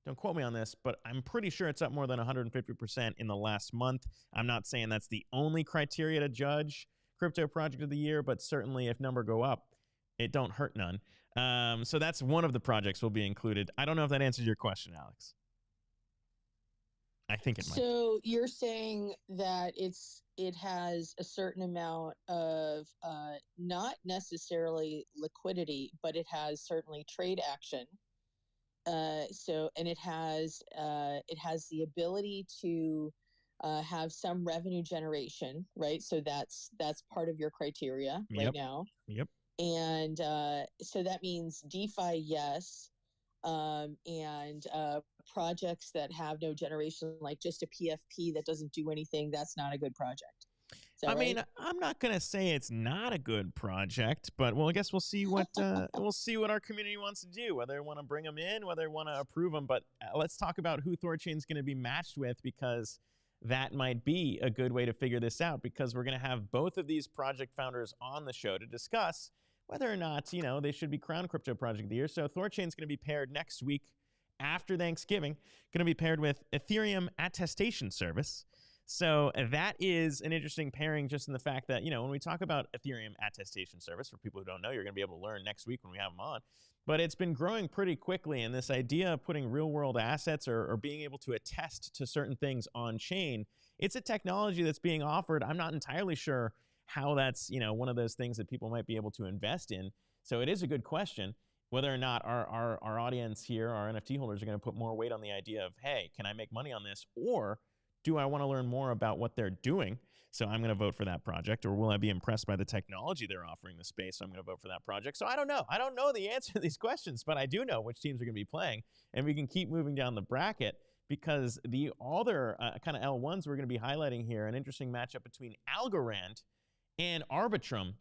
don't quote me on this, but I'm pretty sure it's up more than 150% in the last month. I'm not saying that's the only criteria to judge Crypto Project of the Year, but certainly if number go up, it don't hurt none. So that's one of the projects will be included. I don't know if that answers your question, Alex. I think it might. So you're saying that it has a certain amount of not necessarily liquidity, but it has certainly trade action. And it has the ability to have some revenue generation, right? So that's part of your criteria right now. Yep. And so that means DeFi, yes. And projects that have no generation, like just a PFP that doesn't do anything, that's not a good project. I mean, I'm not gonna say it's not a good project, but I guess we'll see what our community wants to do. Whether they want to bring them in, whether they want to approve them. But let's talk about who Thorchain's going to be matched with, because that might be a good way to figure this out. Because we're going to have both of these project founders on the show to discuss whether or not they should be crowned Crypto Project of the Year. So Thorchain's going to be paired next week after Thanksgiving. Going to be paired with Ethereum Attestation Service. So that is an interesting pairing, just in the fact that, when we talk about Ethereum Attestation Service, for people who don't know, you're going to be able to learn next week when we have them on. But it's been growing pretty quickly, and this idea of putting real-world assets or being able to attest to certain things on chain, it's a technology that's being offered. I'm not entirely sure how that's, one of those things that people might be able to invest in. So it is a good question whether or not our audience here, our NFT holders, are going to put more weight on the idea of, hey, can I make money on this? Or do I want to learn more about what they're doing? So I'm going to vote for that project. Or will I be impressed by the technology they're offering the space? So I'm going to vote for that project. So I don't know. I don't know the answer to these questions, but I do know which teams are going to be playing. And we can keep moving down the bracket, because the other kind of L1s we're going to be highlighting here, an interesting matchup between Algorand and Arbitrum.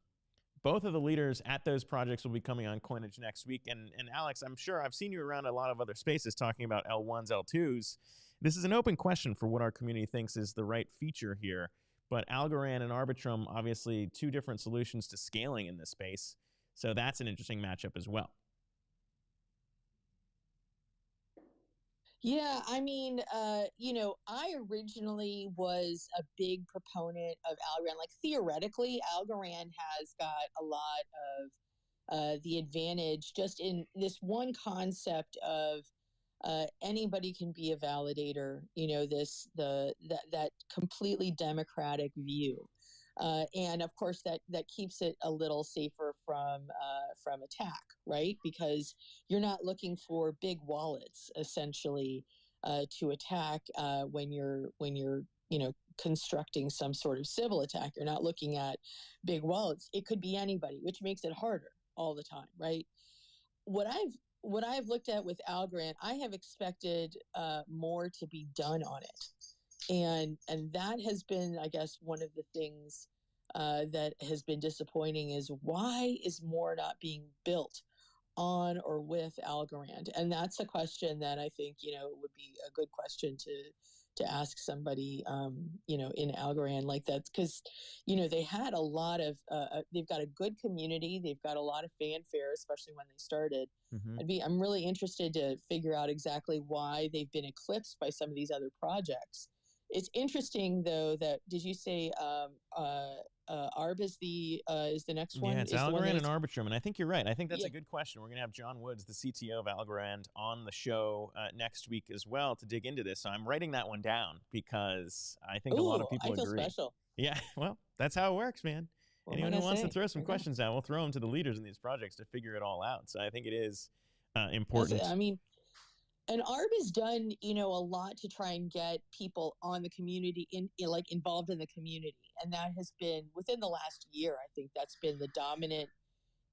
Both of the leaders at those projects will be coming on Coinage next week. And Alex, I'm sure I've seen you around a lot of other spaces talking about L1s, L2s. This is an open question for what our community thinks is the right feature here. But Algorand and Arbitrum, obviously two different solutions to scaling in this space. So that's an interesting matchup as well. Yeah, I mean, I originally was a big proponent of Algorand. Like, theoretically, Algorand has got a lot of the advantage just in this one concept of anybody can be a validator. That completely democratic view. And of course, that keeps it a little safer from attack, right? Because you're not looking for big wallets essentially to attack when you're constructing some sort of Sybil attack. You're not looking at big wallets. It could be anybody, which makes it harder all the time, right? What what I've looked at with Algorand, I have expected more to be done on it, and that has been, I guess, one of the things that has been disappointing is why is more not being built on or with Algorand? And that's a question that I think, would be a good question to ask somebody, in Algorand like that, because, they had a lot of, they've got a good community, they've got a lot of fanfare, especially when they started. Mm-hmm. I'm really interested to figure out exactly why they've been eclipsed by some of these other projects. It's interesting though that did you say Arb is the next one? Yeah, it's Is the one Algorand that and Arbitrum, and I think you're right. I think that's yeah. a good question. We're going to have John Woods, the CTO of Algorand, on the show next week as well to dig into this. So I'm writing that one down because I think a lot of people I feel agree. special. Yeah, well, that's how it works, man. Anyone who wants to throw some I know. questions out, we'll throw them to the leaders in these projects to figure it all out. So I think it is important. I mean, and Arb has done, a lot to try and get people on the community like involved in the community. And that has been within the last year. I think that's been the dominant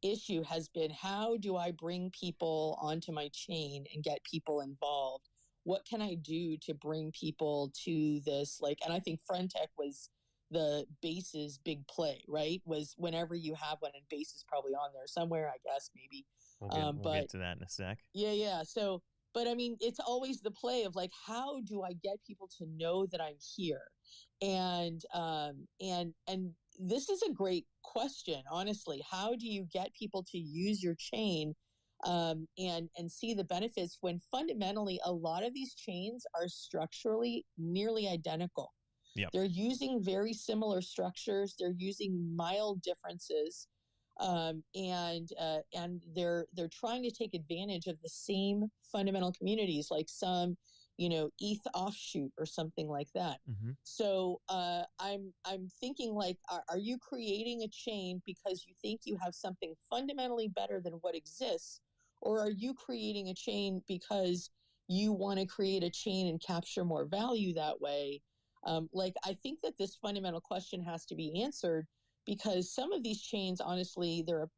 issue has been how do I bring people onto my chain and get people involved? What can I do to bring people to this? And I think Friendtech was the base's big play, right? Was whenever you have one, and base is probably on there somewhere, I guess, maybe. We'll get to that in a sec. Yeah. So, but I mean, it's always the play of how do I get people to know that I'm here? And this is a great question, honestly. How do you get people to use your chain and see the benefits when fundamentally a lot of these chains are structurally nearly identical? Yep. They're using very similar structures. They're using mild differences. And they're trying to take advantage of the same fundamental communities, like some, ETH offshoot or something like that. Mm-hmm. So I'm thinking are you creating a chain because you think you have something fundamentally better than what exists, or are you creating a chain because you want to create a chain and capture more value that way? I think that this fundamental question has to be answered, because some of these chains, honestly, they're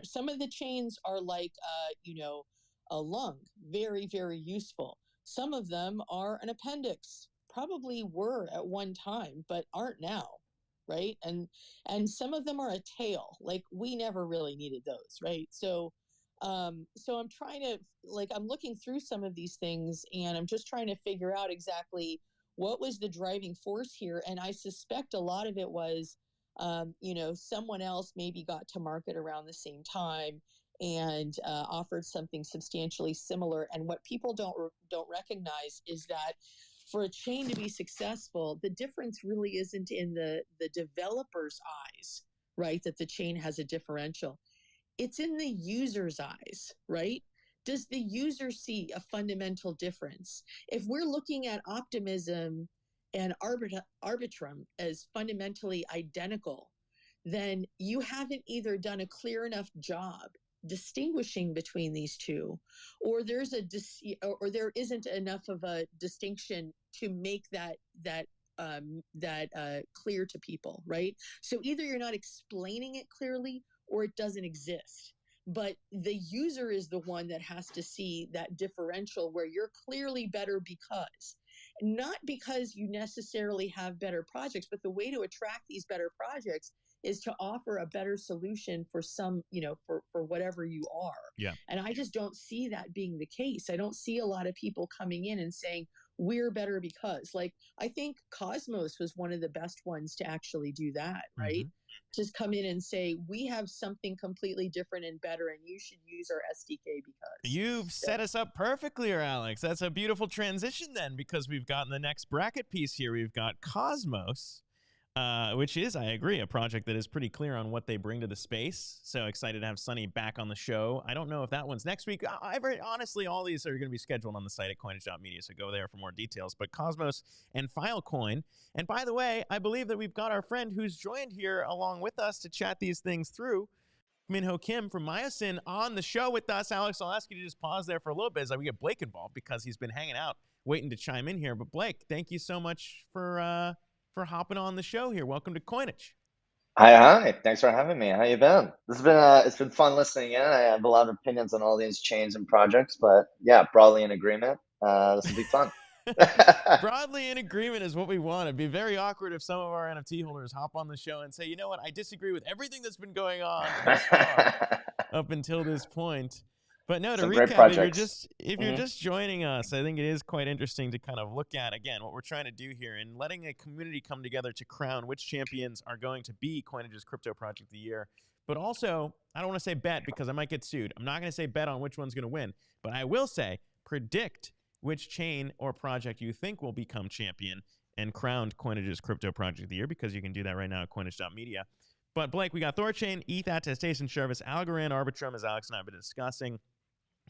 some of the chains are a lung, very, very useful. Some of them are an appendix, probably were at one time, but aren't now, right? And some of them are a tail, we never really needed those, right? So I'm trying to I'm looking through some of these things, and I'm just trying to figure out exactly what was the driving force here. And I suspect a lot of it was someone else maybe got to market around the same time and offered something substantially similar. And what people don't recognize is that for a chain to be successful, the difference really isn't in the developer's eyes, right? That the chain has a differential. It's in the user's eyes, right? Does the user see a fundamental difference? If we're looking at Optimism and Arbitrum as fundamentally identical, then you haven't either done a clear enough job distinguishing between these two, or there isn't enough of a distinction to make that clear to people, right? So either you're not explaining it clearly, or it doesn't exist. But the user is the one that has to see that differential where you're clearly better because, not because you necessarily have better projects, but the way to attract these better projects is to offer a better solution for some, for whatever you are. Yeah. And I just don't see that being the case. I don't see a lot of people coming in and saying, we're better because, I think Cosmos was one of the best ones to actually do that, right? Mm-hmm. Just come in and say, we have something completely different and better, and you should use our SDK because. You've set us up perfectly, Alex. That's a beautiful transition then, because we've gotten the next bracket piece here. We've got Cosmos, which is, I agree, a project that is pretty clear on what they bring to the space. So excited to have Sunny back on the show. I don't know if that one's next week. Honestly, all these are going to be scheduled on the site at Coinage.media, so go there for more details. But Cosmos and Filecoin. And by the way, I believe that we've got our friend who's joined here along with us to chat these things through, Minho Kim from Myosin, on the show with us. Alex, I'll ask you to just pause there for a little bit as we get Blake involved, because he's been hanging out, waiting to chime in here. But Blake, thank you so much for hopping on the show here. Welcome to Coinage. Hi. Thanks for having me. How you been? This has been it's been fun listening in. I have a lot of opinions on all these chains and projects, but yeah, broadly in agreement. This will be fun. Broadly in agreement is what we want. It'd be very awkward if some of our NFT holders hop on the show and say, you know what, I disagree with everything that's been going on thus far up until this point. But no, to Some great recap, if you're projects. just if you're Hmm. just joining us, I think it is quite interesting to kind of look at again what we're trying to do here and letting a community come together to crown which champions are going to be Coinage's crypto project of the year. But also, I don't want to say bet because I might get sued. I'm not going to say bet on which one's going to win, but I will say predict which chain or project you think will become champion and crowned Coinage's crypto project of the year, because you can do that right now at Coinage.media. But Blake, we got Thorchain, ETH Attestation Service, Algorand, Arbitrum, as Alex and I have been discussing,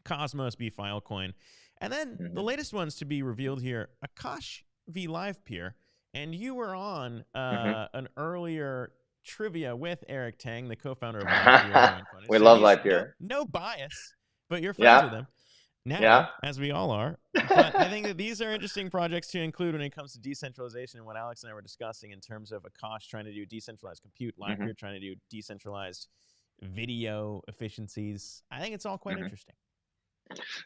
Cosmos v Filecoin, and then the Hmm. latest ones to be revealed here, Akash v Livepeer. And you were on Hmm. an earlier trivia with Eric Tang, the co-founder of Livepeer here on Coinage. We So love he's Light Beer. no bias, but you're friends Yeah. with him Yeah. now, as we all are. But I think that these are interesting projects to include when it comes to decentralization and what Alex and I were discussing in terms of Akash trying to do decentralized compute, Hmm. Livepeer trying to do decentralized video efficiencies. I think it's all quite Hmm. interesting.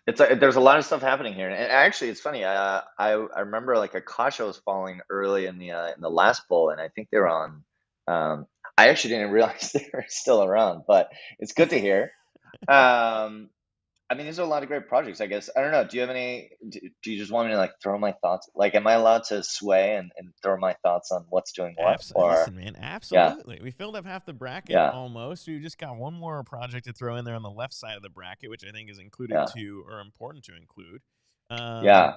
There's a lot of stuff happening here, and actually, it's funny. I remember like Akasha was falling early in the last poll, and I think they were on. Um, I actually didn't realize they were still around, but it's good to hear. Um, I mean, these are a lot of great projects, I guess. I don't know. Do you have any? Do you just want me to like throw my thoughts? Like, am I allowed to sway and throw my thoughts on what's doing what? Or Listen, man, yeah, absolutely. We filled up half the bracket yeah, almost. We've just got one more project to throw in there on the left side of the bracket, which I think is included yeah, to or important to include. yeah.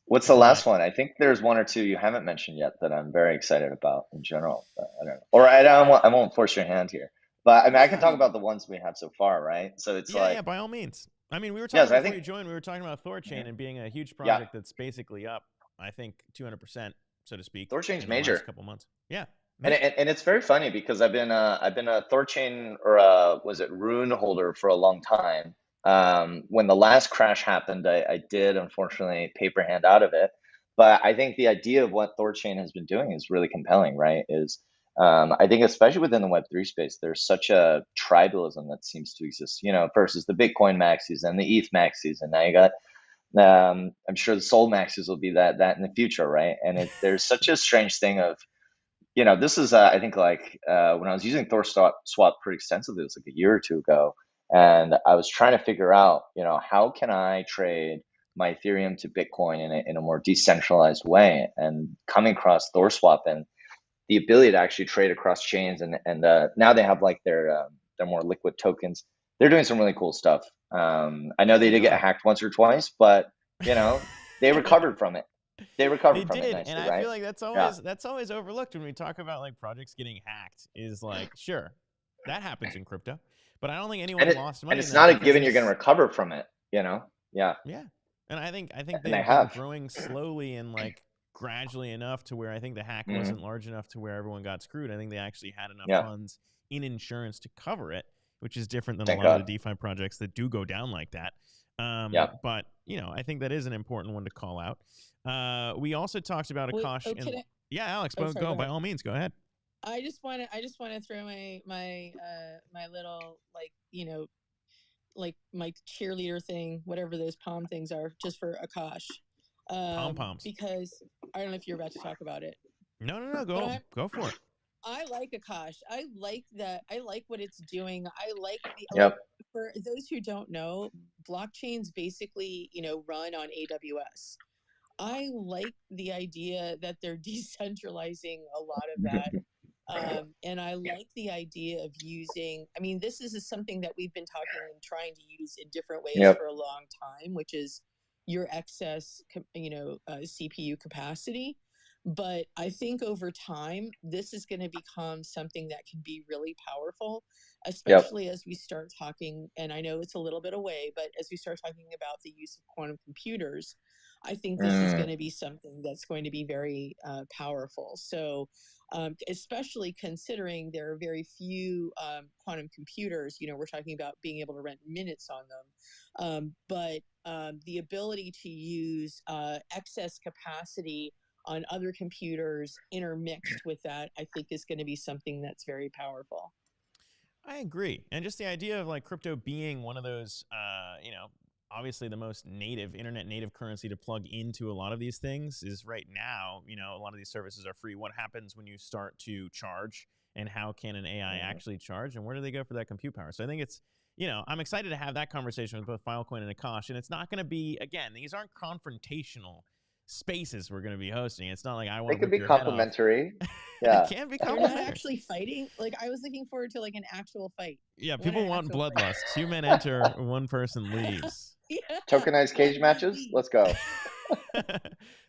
What's the But last one? I think there's one or two you haven't mentioned yet that I'm very excited about in general. But I don't know. Or I won't force your hand here. But I mean, I can no, talk you, about the ones we have so far, right? So it's yeah, like, yeah, by all means. I mean, we were yes, talking I before think, you joined. We were talking about Thorchain mhm, and being a huge yeah, project that's basically up, I think, 200%, so to speak, Thorchain's in the last major. couple months. Yeah, And, major. it's very funny because I've been a Thorchain or was it Rune holder for a long time. When the last crash happened, I did unfortunately paper hand out of it. But I think the idea of what Thorchain has been doing is really compelling, right? I think especially within the Web3 space, there's such a tribalism that seems to exist. You know, versus the Bitcoin maxis and the ETH maxis, and now you got I'm sure the Sol maxis will be that in the future, right? And there's such a strange thing of this is I think like when I was using Swap pretty extensively, it was like a year or two ago, and I was trying to figure out, how can I trade my Ethereum to Bitcoin in a more decentralized way, and coming across Swap and the ability to actually trade across chains, and now they have like their more liquid tokens. They're doing some really cool stuff. I know Yeah, they they did get are. hacked once or twice, but they recovered from it. They They recovered from it did, and nicely, I right? feel like Yeah. that's always overlooked when we talk about like projects getting hacked. Is like, sure, that happens in crypto, but I don't think and anyone it lost and money in it's that not a because given you're going to there's recover from it. Yeah, yeah, and I think and they they've been have. growing slowly and like gradually enough to where I think the hack Hmm. wasn't large enough to where everyone got screwed. I think they actually had enough Yeah, funds in insurance to cover it, which is different than a thank lot of the God. DeFi projects that do go down like that. Yeah. But I think that is an important one to call out. We also talked about Wait, Akash oh, and can I? yeah, Alex, Oh, sorry. go Go by ahead. all means, go ahead. I just want to throw my little like like my cheerleader thing, whatever those palm things are, just for Akash, Pom poms. because I don't know if you're about to talk about it, No, no, no, but go for it. I like Akash. I like that. I like what it's doing. I like the like Yep. for those who don't know, blockchains basically run on AWS. I like the idea that they're decentralizing a lot of that. And I like the idea of using, I mean, this is something that we've been talking and trying to use in different ways Yep. for a long time, which is your excess, CPU capacity. But I think over time, this is going to become something that can be really powerful, Yep. especially as we start talking. And I know it's a little bit away, but as we start talking about the use of quantum computers, I think this is going Mm. to be something that's going to be very powerful. So, especially considering there are very few quantum computers. We're talking about being able to rent minutes on them, but the ability to use excess capacity on other computers intermixed with that, I think is going to be something that's very powerful. I agree. And just the idea of like crypto being one of those, obviously the most native, internet native currency to plug into a lot of these things is right now, a lot of these services are free. What happens when you start to charge, and how can an AI actually charge, and where do they go for that compute power? So I think it's, I'm excited to have that conversation with both Filecoin and Akash. And it's not going to be, again, these aren't confrontational spaces we're going to be hosting. It's not like I want to rip your head off. They could be complementary. Yeah. It can be You're complementary. not actually fighting. Like, I was looking forward to like an actual fight. Yeah, people want bloodlust. 2 men enter, 1 person leaves. Yeah. Tokenized cage matches. Let's go.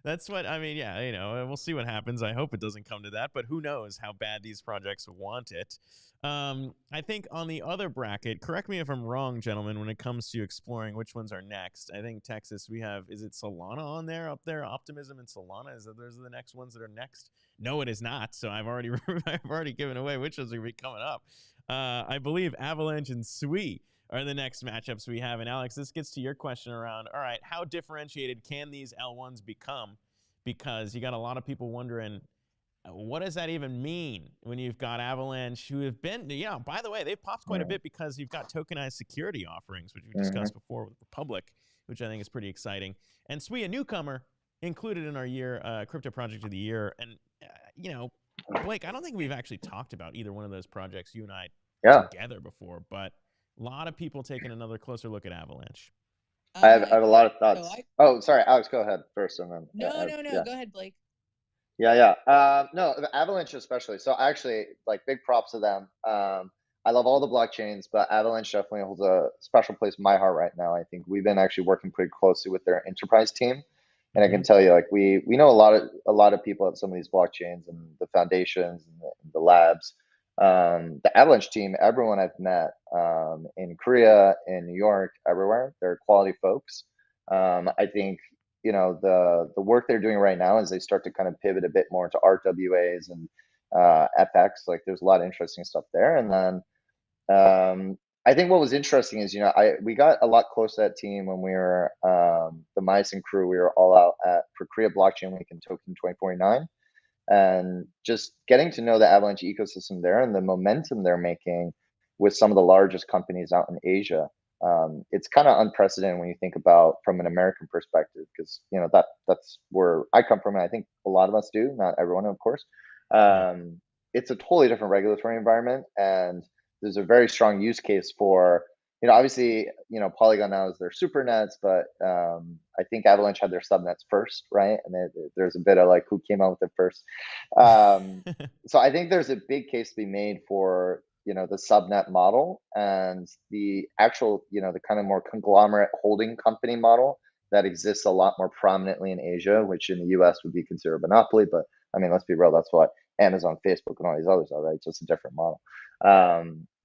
That's what I mean. Yeah, we'll see what happens. I hope it doesn't come to that, but who knows how bad these projects want it. I think on the other bracket, correct me if I'm wrong, gentlemen, when it comes to exploring which ones are next. I think Texas, we have, is it Solana on there, up there? Optimism and Solana, those are the next ones that are next? No, it is not. So I've already given away which ones are going to be coming up. I believe Avalanche and Sui are the next matchups we have. And Alex, this gets to your question around, all right, how differentiated can these L1s become? Because you got a lot of people wondering, what does that even mean when you've got Avalanche, who have been, by the way, they've popped quite a bit because you've got tokenized security offerings, which we've discussed before with Republic, which I think is pretty exciting. And Sui, a newcomer, included in our year, Crypto Project of the Year. And, Blake, I don't think we've actually talked about either one of those projects, you and I, together before, but a lot of people taking another closer look at Avalanche. I have a lot of thoughts. Sorry, Alex, go ahead first, and then. No. Go ahead, Blake. Yeah. No, the Avalanche especially. So actually, like, big props to them. I love all the blockchains, but Avalanche definitely holds a special place in my heart right now. I think we've been actually working pretty closely with their enterprise team, and I can tell you, like, we know a lot of people at some of these blockchains and the foundations and the labs. The Avalanche team, everyone I've met in Korea, in New York, everywhere, they're quality folks. I think the work they're doing right now as they start to kind of pivot a bit more into RWAs and FX, like, there's a lot of interesting stuff there. And then I think what was interesting is, we got a lot close to that team when we were the Meissen crew. We were all out for Korea Blockchain Week in Tokyo 2049, and just getting to know the Avalanche ecosystem there and the momentum they're making with some of the largest companies out in Asia. It's kind of unprecedented when you think about from an American perspective, because that's where I come from, and I think a lot of us do, not everyone, of course. It's a totally different regulatory environment, and there's a very strong use case for, obviously, Polygon now is their super nets, but I think Avalanche had their subnets first, right? And there's a bit of like, who came out with it first. So I think there's a big case to be made for the subnet model and the actual, the kind of more conglomerate holding company model that exists a lot more prominently in Asia, which in the US would be considered a monopoly. But I mean, let's be real, that's what Amazon, Facebook, and all these others are, right? Just a different model.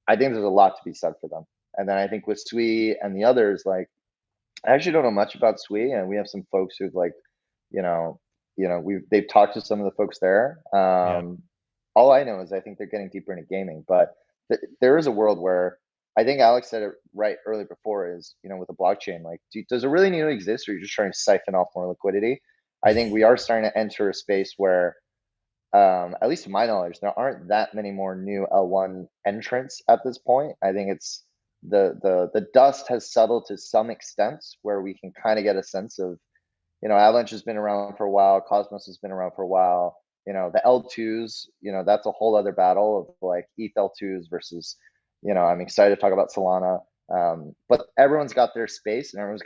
I think there's a lot to be said for them. And then I think with Sui and the others, like, I actually don't know much about Sui, and we have some folks who've, like, they've talked to some of the folks there. All I know is I think they're getting deeper into gaming, but there is a world where, I think Alex said it right early before, is, with the blockchain, like, does it really need to exist, or are you just trying to siphon off more liquidity? I think we are starting to enter a space where, at least to my knowledge, there aren't that many more new L1 entrants at this point. I think it's the dust has settled to some extent where we can kind of get a sense of, Avalanche has been around for a while, Cosmos has been around for a while. The L2s, that's a whole other battle of, like, ETH L2s versus, I'm excited to talk about Solana. But everyone's got their space, and everyone's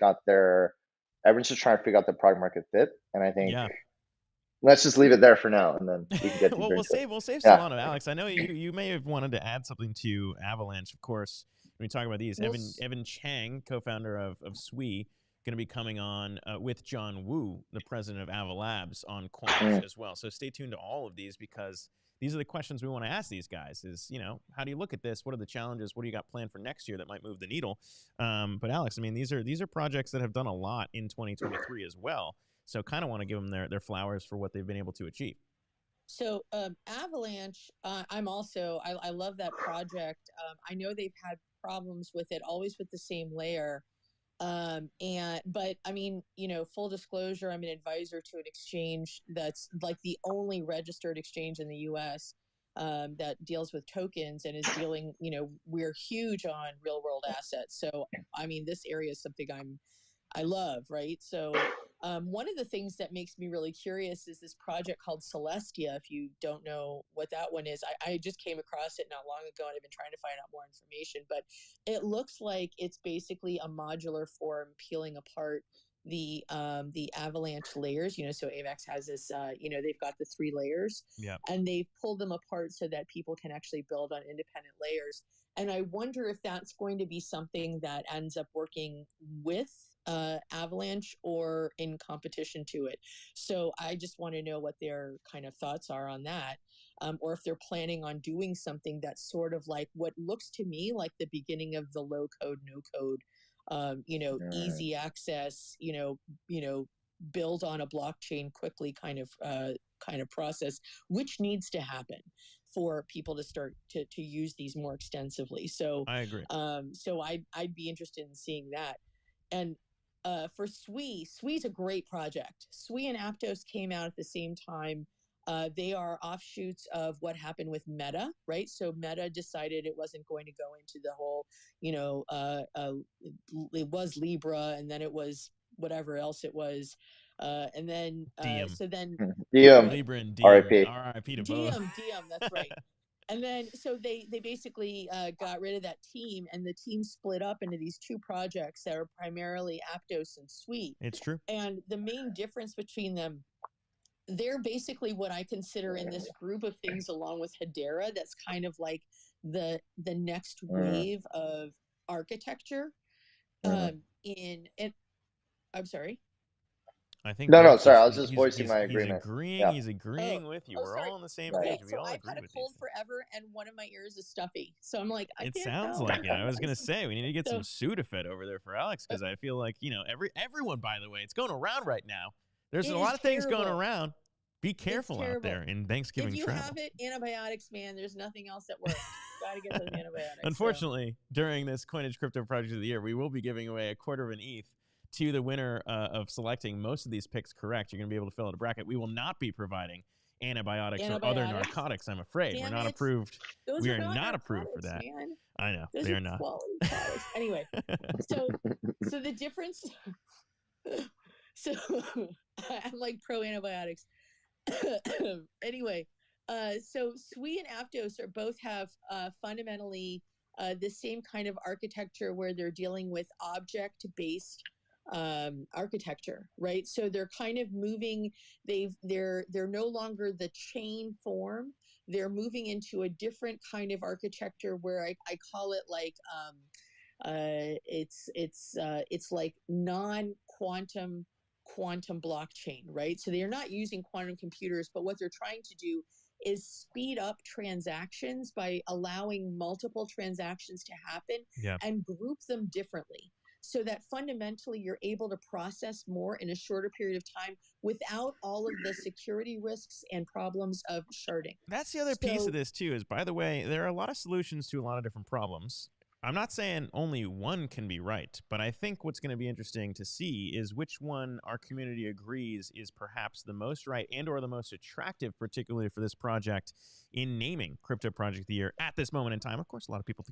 just trying to figure out the product market fit. And I think, let's just leave it there for now, and then we can get well, we'll save Solana, Alex. I know you may have wanted to add something to Avalanche, of course. When we talk about these, Evan Chang, co-founder of Sui, going to be coming on with John Wu, the president of Avalabs, on Coinage as well. So stay tuned to all of these, because these are the questions we want to ask these guys. Is, how do you look at this? What are the challenges? What do you got planned for next year that might move the needle? But Alex, I mean, these are projects that have done a lot in 2023 as well. So kind of want to give them their flowers for what they've been able to achieve. So Avalanche, I love that project. I know they've had problems with it, always with the same layer. But I mean, full disclosure, I'm an advisor to an exchange that's like the only registered exchange in the US that deals with tokens and is dealing, we're huge on real world assets. So, I mean, this area is something I love, right? So, one of the things that makes me really curious is this project called Celestia. If you don't know what that one is, I just came across it not long ago and I've been trying to find out more information. But it looks like it's basically a modular form peeling apart the Avalanche layers. So AVAX has this. They've got the 3 layers, Yeah. and they've pulled them apart so that people can actually build on independent layers. And I wonder if that's going to be something that ends up working with Avalanche or in competition to it. So I just want to know what their kind of thoughts are on that, or if they're planning on doing something that's sort of like what looks to me like the beginning of the low code, no code, easy access, build on a blockchain quickly kind of process, which needs to happen for people to start to use these more extensively. So I agree. So I'd be interested in seeing that. And for Swee's a great project. Sui and Aptos came out at the same time. They are offshoots of what happened with Meta, right? So Meta decided it wasn't going to go into the whole, it was Libra, and then it was whatever else it was. And then, Diem. so then Diem. Libra and Diem. RIP. RIP to both. Diem, that's right. And then, so they basically got rid of that team, and the team split up into these 2 projects that are primarily Aptos and Sui. It's true. And the main difference between them, they're basically what I consider in this group of things, along with Hedera, that's kind of like the next wave of architecture. I'm sorry. I think no, sorry. I was just voicing my agreement. He's agreeing with you. We're all on the same page. We all I've agree had with a cold forever, and one of my ears is stuffy. So I'm like, it sounds like it. I was gonna say we need to get some Sudafed over there for Alex, because I feel like everyone. By the way, it's going around right now. There's a lot of things going around. Be careful out there in Thanksgiving travel. If you have it, antibiotics, man. There's nothing else that works. Got to get those antibiotics. Unfortunately, during this Coinage Crypto Project of the Year, we will be giving away a quarter of an ETH to the winner of selecting most of these picks correct. You're going to be able to fill out a bracket. We will not be providing antibiotics or other narcotics, I'm afraid. We're not approved. We are not approved for that. Man. I know. Those they are not. Anyway, so the difference... So I'm like pro antibiotics. Anyway, so Sui and Aptos both have fundamentally the same kind of architecture, where they're dealing with object-based architecture, right? So they're kind of moving. They're no longer the chain form. They're moving into a different kind of architecture, where I call it like it's like non-quantum blockchain, right? So they're not using quantum computers, but what they're trying to do is speed up transactions by allowing multiple transactions to happen and group them differently, so that fundamentally you're able to process more in a shorter period of time without all of the security risks and problems of sharding. That's the other piece of this too, is, by the way, there are a lot of solutions to a lot of different problems. I'm not saying only one can be right, but I think what's going to be interesting to see is which one our community agrees is perhaps the most right and or the most attractive, particularly for this project, in naming Crypto Project of the Year at this moment in time. Of course, a lot of people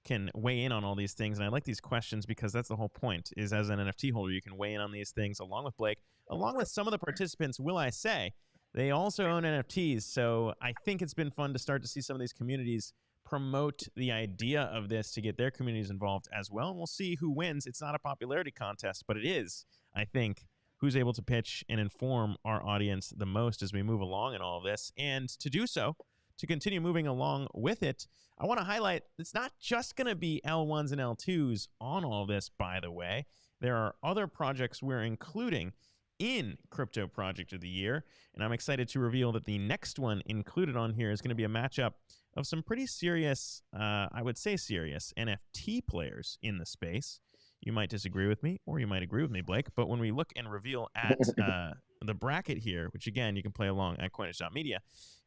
can weigh in on all these things, and I like these questions because that's the whole point, is as an NFT holder, you can weigh in on these things along with Blake, along with some of the participants, will I say. They also own NFTs, so I think it's been fun to start to see some of these communities promote the idea of this to get their communities involved as well. And we'll see who wins. It's not a popularity contest, but it is, I think, who's able to pitch and inform our audience the most as we move along in all of this. And to do so, to continue moving along with it, I want to highlight it's not just going to be L1s and L2s on all of this, by the way. There are other projects we're including in Crypto Project of the Year, and I'm excited to reveal that the next one included on here is going to be a matchup of some pretty serious, I would say serious, NFT players in the space. You might disagree with me, or you might agree with me, Blake, but when we look and reveal at the bracket here, which again, you can play along at Coinage.media,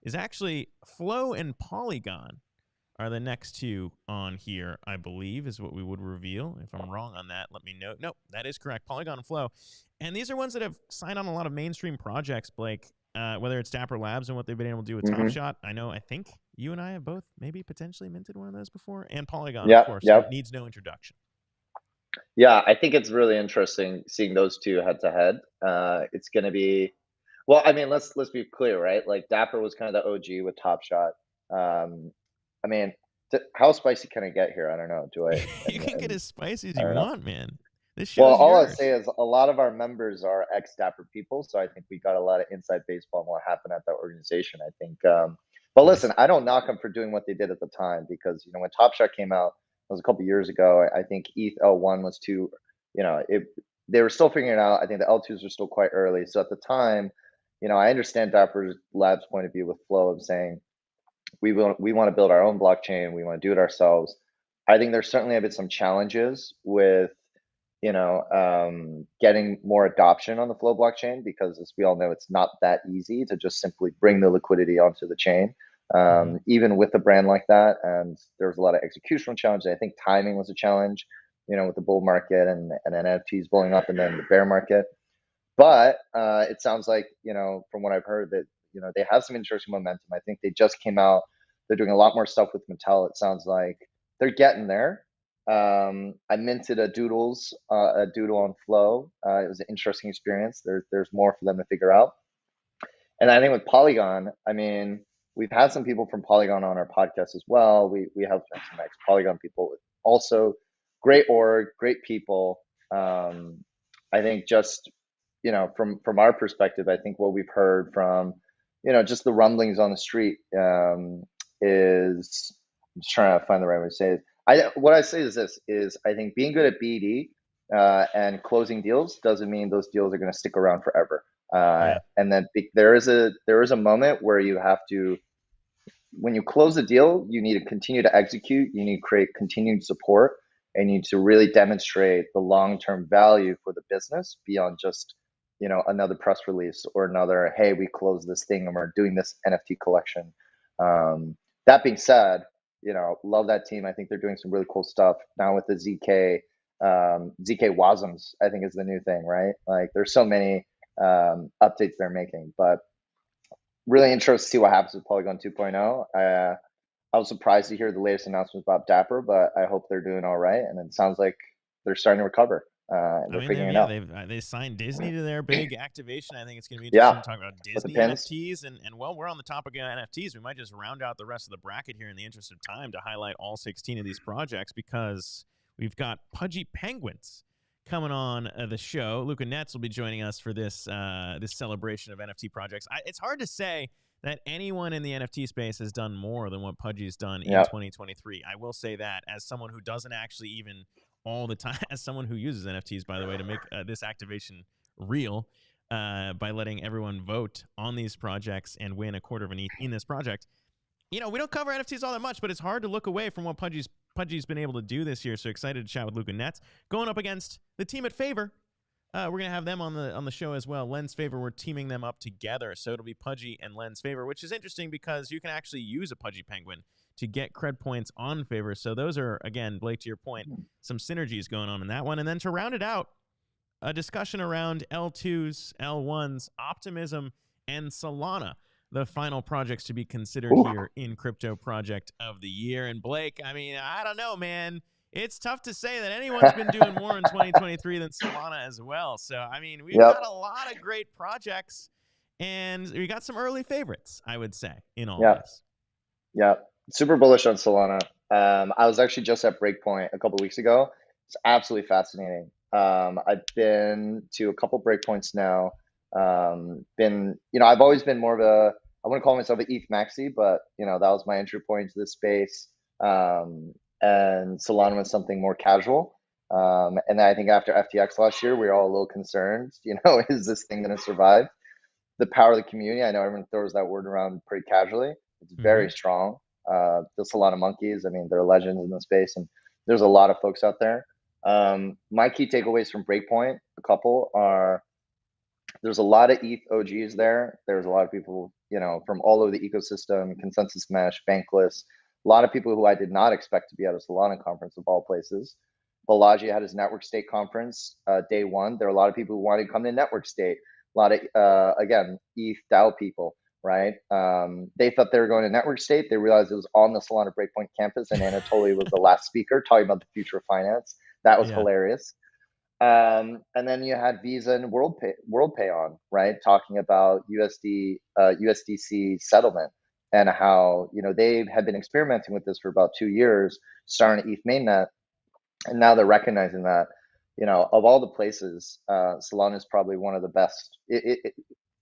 is actually Flow and Polygon are the next two on here, I believe, is what we would reveal. If I'm wrong on that, let me know. Nope, that is correct. Polygon and Flow. And these are ones that have signed on a lot of mainstream projects, Blake, whether it's Dapper Labs and what they've been able to do with Mm-hmm. Top Shot. I think you and I have both maybe potentially minted one of those before. And Polygon, Yep, of course, yep. needs no introduction. Yeah, I think it's really interesting seeing those two head to head. It's going to be, well, I mean, let's be clear, right? Like Dapper was kind of the OG with Top Shot. I mean, how spicy can I get here? I don't know. Do I? You can get as spicy as I you don't know. want, man. This Well, show's all I'll yours. say is a lot of our members are ex-Dapper people, so I think we got a lot of inside baseball on what happened at that organization. I think, but Nice. listen, I don't knock them for doing what they did at the time because when Top Shot came out, it was a couple years ago. I think ETH L1 was too, they were still figuring it out. I think the L2s were still quite early. So at the time, I understand Dapper Labs' point of view with Flow of saying we want to build our own blockchain, we want to do it ourselves. I think there's certainly been some challenges with getting more adoption on the Flow blockchain because, as we all know, it's not that easy to just simply bring the liquidity onto the chain, even with a brand like that. And there's a lot of executional challenges. I think timing was a challenge, with the bull market and NFTs blowing up and then the bear market. But it sounds like, from what I've heard, that they have some interesting momentum. I think they just came out. They're doing a lot more stuff with Mattel. It sounds like they're getting there. I minted a doodle on Flow. It was an interesting experience. There's more for them to figure out. And I think with Polygon, I mean, we've had some people from Polygon on our podcast as well. We have some ex Polygon people, also great org, great people. I think just from our perspective, I think what we've heard from just the rumblings on the street is, I'm just trying to find the right way to say it. What I say is this: is I think being good at BD and closing deals doesn't mean those deals are going to stick around forever. And then there is a moment where you have to, when you close a deal, you need to continue to execute. You need to create continued support, and you need to really demonstrate the long-term value for the business beyond just another press release or another, hey, we closed this thing and we're doing this NFT collection. That being said, love that team. I think they're doing some really cool stuff now with the ZK WASMs. I think is the new thing, right? Like there's so many updates they're making, but really interested to see what happens with Polygon 2.0. I was surprised to hear the latest announcements about Dapper, but I hope they're doing all right. And it sounds like they're starting to recover. And they're figuring it out. They signed Disney to their big activation. I think it's going to be interesting to talk about Disney NFTs. And while we're on the topic of NFTs, we might just round out the rest of the bracket here in the interest of time to highlight all 16 of these projects because we've got Pudgy Penguins coming on the show. Luca Netz will be joining us for this this celebration of NFT projects. It's hard to say that anyone in the NFT space has done more than what Pudgy's done in 2023. I will say that as someone who doesn't actually even all the time, as someone who uses NFTs, by the way, to make this activation real by letting everyone vote on these projects and win a quarter of an ETH in this project. We don't cover NFTs all that much, but it's hard to look away from what Pudgy's been able to do this year. So excited to chat with Luca Netz. Going up against the team at Favor. We're going to have them on the show as well. Lens Favor, we're teaming them up together. So it'll be Pudgy and Lens Favor, which is interesting because you can actually use a Pudgy Penguin to get cred points on Favor. So those are, again, Blake, to your point, some synergies going on in that one. And then to round it out, a discussion around L2s, L1s, Optimism, and Solana, the final projects to be considered here in Crypto Project of the Year. And Blake, I mean, I don't know, man. It's tough to say that anyone's been doing more in 2023 than Solana as well. So, I mean, we've got a lot of great projects, and we got some early favorites, I would say, in all this. Yeah, super bullish on Solana. I was actually just at Breakpoint a couple of weeks ago. It's absolutely fascinating. I've been to a couple Breakpoints now. I've always been more of a, I wouldn't call myself an ETH maxi, but that was my entry point to this space. And Solana was something more casual. And then I think after FTX last year, we were all a little concerned, is this thing going to survive? The power of the community, I know everyone throws that word around pretty casually. It's very strong. The Solana monkeys, I mean, they're legends in the space, and there's a lot of folks out there. My key takeaways from Breakpoint, a couple are, there's a lot of ETH OGs there. There's a lot of people, from all over the ecosystem, Consensus Mesh, Bankless, A lot of people who I did not expect to be at a Solana conference of all places. Balaji had his network state conference day one. There are a lot of people who wanted to come to network state. A lot of, again, ETH DAO people, right? They thought they were going to network state. They realized it was on the Solana Breakpoint campus, and Anatoly was the last speaker talking about the future of finance. That was hilarious. And then you had Visa and WorldPay on, right? Talking about USDC settlement and how, they had been experimenting with this for about 2 years, starting ETH mainnet. And now they're recognizing that, of all the places, Solana is probably one of the best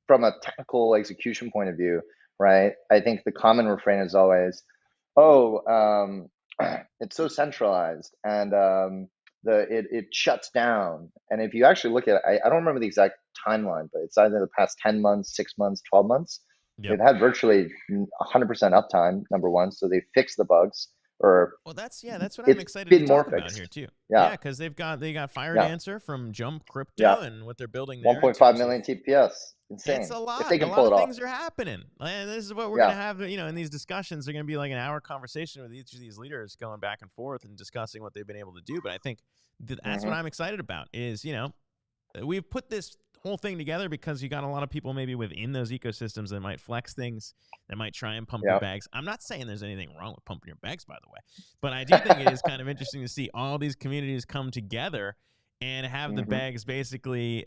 from a technical execution point of view, right? I think the common refrain is always, it's so centralized and it shuts down. And if you actually look at it, I don't remember the exact timeline, but it's either the past 10 months, 6 months, 12 months. Yep. They've had virtually 100% uptime, number one. So they fixed the bugs. That's what I'm excited to talk about here too. Yeah, because they got FireDancer from Jump Crypto and what they're building there. 1.5 million TPS. Insane. It's a lot. If they can a pull lot it of off. things are happening. And this is what we're gonna have. In these discussions, they're gonna be like an hour conversation with each of these leaders going back and forth and discussing what they've been able to do. But I think that's what I'm excited about. Is we've put this whole thing together because you got a lot of people maybe within those ecosystems that might flex things, that might try and pump your bags. I'm not saying there's anything wrong with pumping your bags, by the way, but I do think it is kind of interesting to see all these communities come together and have the bags basically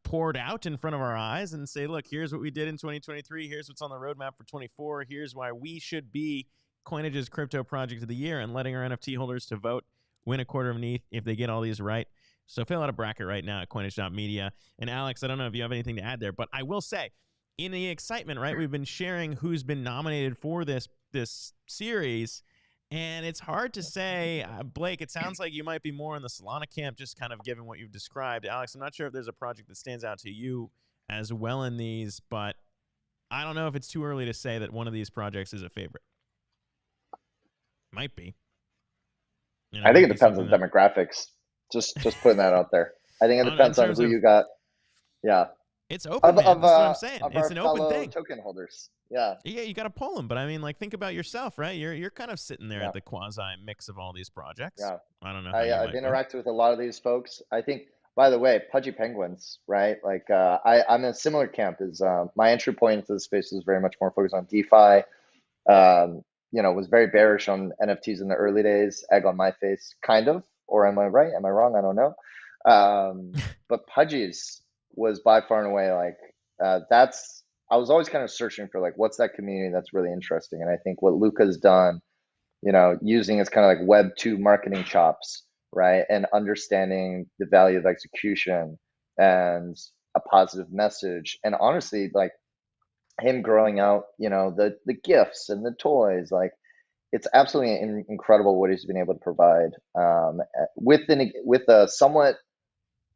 poured out in front of our eyes and say, look, here's what we did in 2023. Here's what's on the roadmap for 24. Here's why we should be Coinage's crypto project of the year, and letting our NFT holders to vote, win a quarter of an ETH if they get all these right. So fill out a bracket right now at Coinage.media. And Alex, I don't know if you have anything to add there, but I will say, in the excitement, right, we've been sharing who's been nominated for this series, and it's hard to say. Blake, it sounds like you might be more in the Solana camp, just kind of given what you've described. Alex, I'm not sure if there's a project that stands out to you as well in these, but I don't know if it's too early to say that one of these projects is a favorite. Might be. I think it depends on demographics. Just putting that out there. I think it depends on who you got. Yeah. It's open, man. That's what I'm saying. It's an open thing. Token holders. Yeah. Yeah, you got to pull them. But I mean, think about yourself, right? You're kind of sitting there at the quasi mix of all these projects. Yeah. I don't know. I've interacted with a lot of these folks. I think, by the way, Pudgy Penguins, right? I'm in a similar camp. My entry point into the space was very much more focused on DeFi. Was very bearish on NFTs in the early days. Egg on my face, kind of. Or am I right? Am I wrong? I don't know. But Pudgy's was by far and away I was always kind of searching for what's that community that's really interesting. And I think what Luca's done, using his kind of Web 2 marketing chops, right? And understanding the value of execution and a positive message. And honestly, him growing out, the gifts and the toys, it's absolutely incredible what he's been able to provide with a somewhat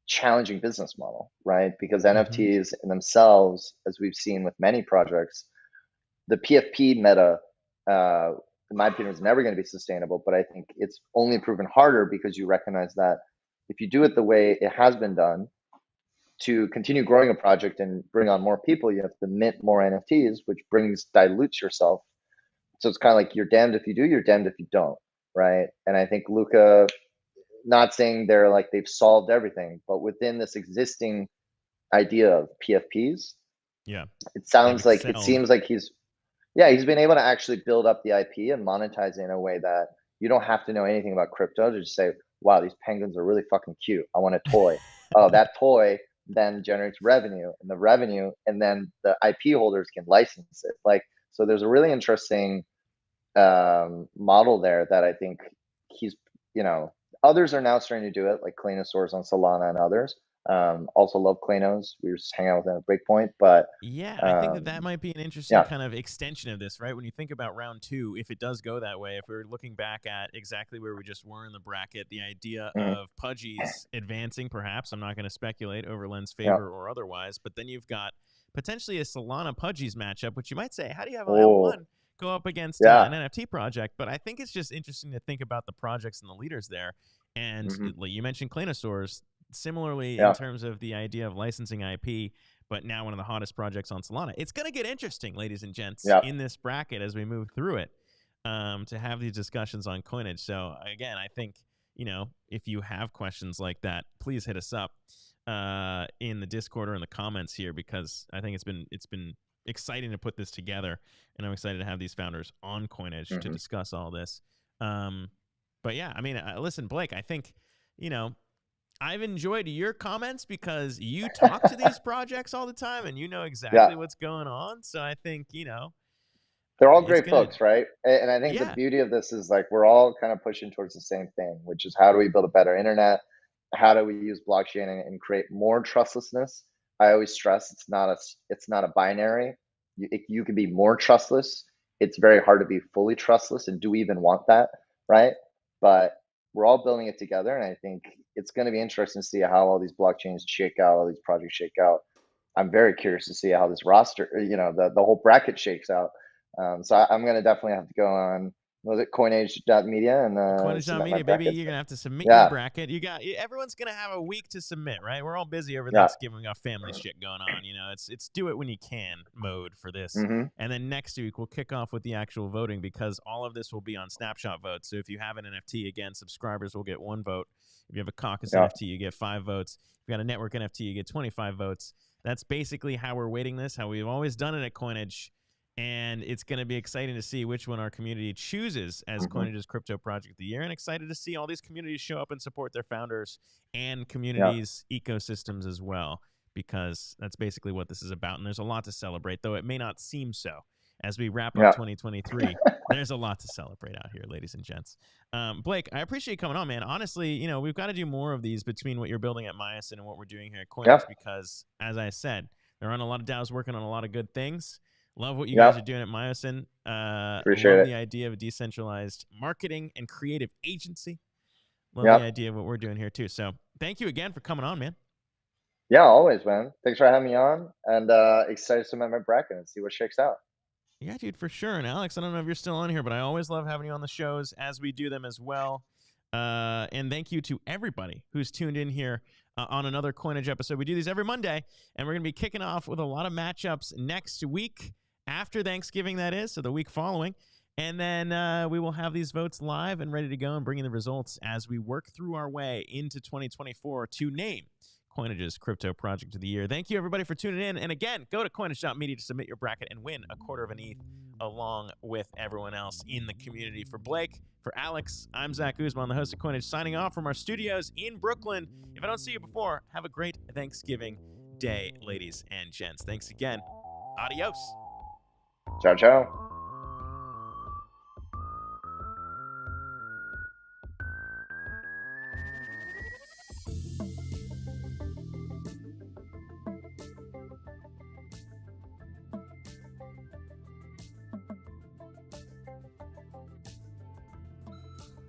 challenging business model, right? Because NFTs in themselves, as we've seen with many projects, the PFP meta, in my opinion, is never going to be sustainable. But I think it's only proven harder because you recognize that if you do it the way it has been done, to continue growing a project and bring on more people, you have to mint more NFTs, which dilutes yourself. So it's kind of you're damned if you do, you're damned if you don't, right? And I think Luca, not saying they've solved everything, but within this existing idea of PFPs, it seems like he's been able to actually build up the IP and monetize it in a way that you don't have to know anything about crypto to just say, wow, these penguins are really fucking cute. I want a toy. Oh, that toy then generates revenue, and the revenue, and then the IP holders can license it. So there's a really interesting model there that I think others are now starting to do it, like Claynosaurus on Solana and others. Also love Claynos. We were just hanging out with them at Breakpoint, but I think that might be an interesting kind of extension of this, right? When you think about round 2, if it does go that way, if we're looking back at exactly where we just were in the bracket, the idea of Pudgy's advancing, perhaps, I'm not going to speculate over Len's favor or otherwise, but then you've got potentially a Solana Pudgy's matchup, which you might say, how do you have L1 go up against an NFT project? But I think it's just interesting to think about the projects and the leaders there. And you mentioned Claynosaurus, similarly in terms of the idea of licensing IP, but now one of the hottest projects on Solana. It's going to get interesting, ladies and gents, in this bracket as we move through it. to have these discussions on Coinage. So again, I think, if you have questions like that, please hit us up in the Discord or in the comments here, because I think it's been exciting to put this together, and I'm excited to have these founders on Coinage to discuss all this. But yeah, I mean, listen, Blake, I think, I've enjoyed your comments because you talk to these projects all the time and you know exactly what's going on. So I think, they're all great folks, right? And I think the beauty of this is like we're all kind of pushing towards the same thing, which is how do we build a better internet? How do we use blockchain and create more trustlessness? I always stress it's not a binary. You can be more trustless. It's very hard to be fully trustless, and do we even want that, right? But we're all building it together, and I think it's going to be interesting to see how all these blockchains shake out, all these projects shake out. I'm very curious to see how this roster, the whole bracket shakes out. So I'm going to definitely have to go on, was it Coinage.media and Coinage.media, baby. You're gonna have to submit your bracket. Everyone's gonna have a week to submit, right? We're all busy over Thanksgiving. We got family shit going on. It's do it when you can mode for this. And then next week we'll kick off with the actual voting, because all of this will be on snapshot votes. So if you have an NFT, again, subscribers will get 1 vote. If you have a caucus NFT, you get 5 votes. If you got a network NFT, you get 25 votes. That's basically how we're weighting this, how we've always done it at Coinage. And it's going to be exciting to see which one our community chooses as Coinage's Crypto Project of the Year, and excited to see all these communities show up and support their founders and communities' ecosystems as well, because that's basically what this is about. And there's a lot to celebrate, though it may not seem so. As we wrap up 2023, there's a lot to celebrate out here, ladies and gents. Blake, I appreciate you coming on, man. Honestly, we've got to do more of these between what you're building at Myosin and what we're doing here at Coinage, because, as I said, there aren't a lot of DAOs working on a lot of good things. Love what you guys are doing at Myosin. Love the idea of a decentralized marketing and creative agency. Love the idea of what we're doing here, too. So thank you again for coming on, man. Yeah, always, man. Thanks for having me on, and excited to submit my bracket and see what shakes out. Yeah, dude, for sure. And Alex, I don't know if you're still on here, but I always love having you on the shows as we do them as well. And thank you to everybody who's tuned in here on another Coinage episode. We do these every Monday, and we're going to be kicking off with a lot of matchups next week, after Thanksgiving, that is, so the week following. And then we will have these votes live and ready to go and bring in the results as we work through our way into 2024 to name Coinage's Crypto Project of the Year. Thank you, everybody, for tuning in. And again, go to Coinage.media to submit your bracket and win a quarter of an ETH along with everyone else in the community. For Blake, for Alex, I'm Zach Guzman, the host of Coinage, signing off from our studios in Brooklyn. If I don't see you before, have a great Thanksgiving day, ladies and gents. Thanks again. Adios. Ciao, ciao.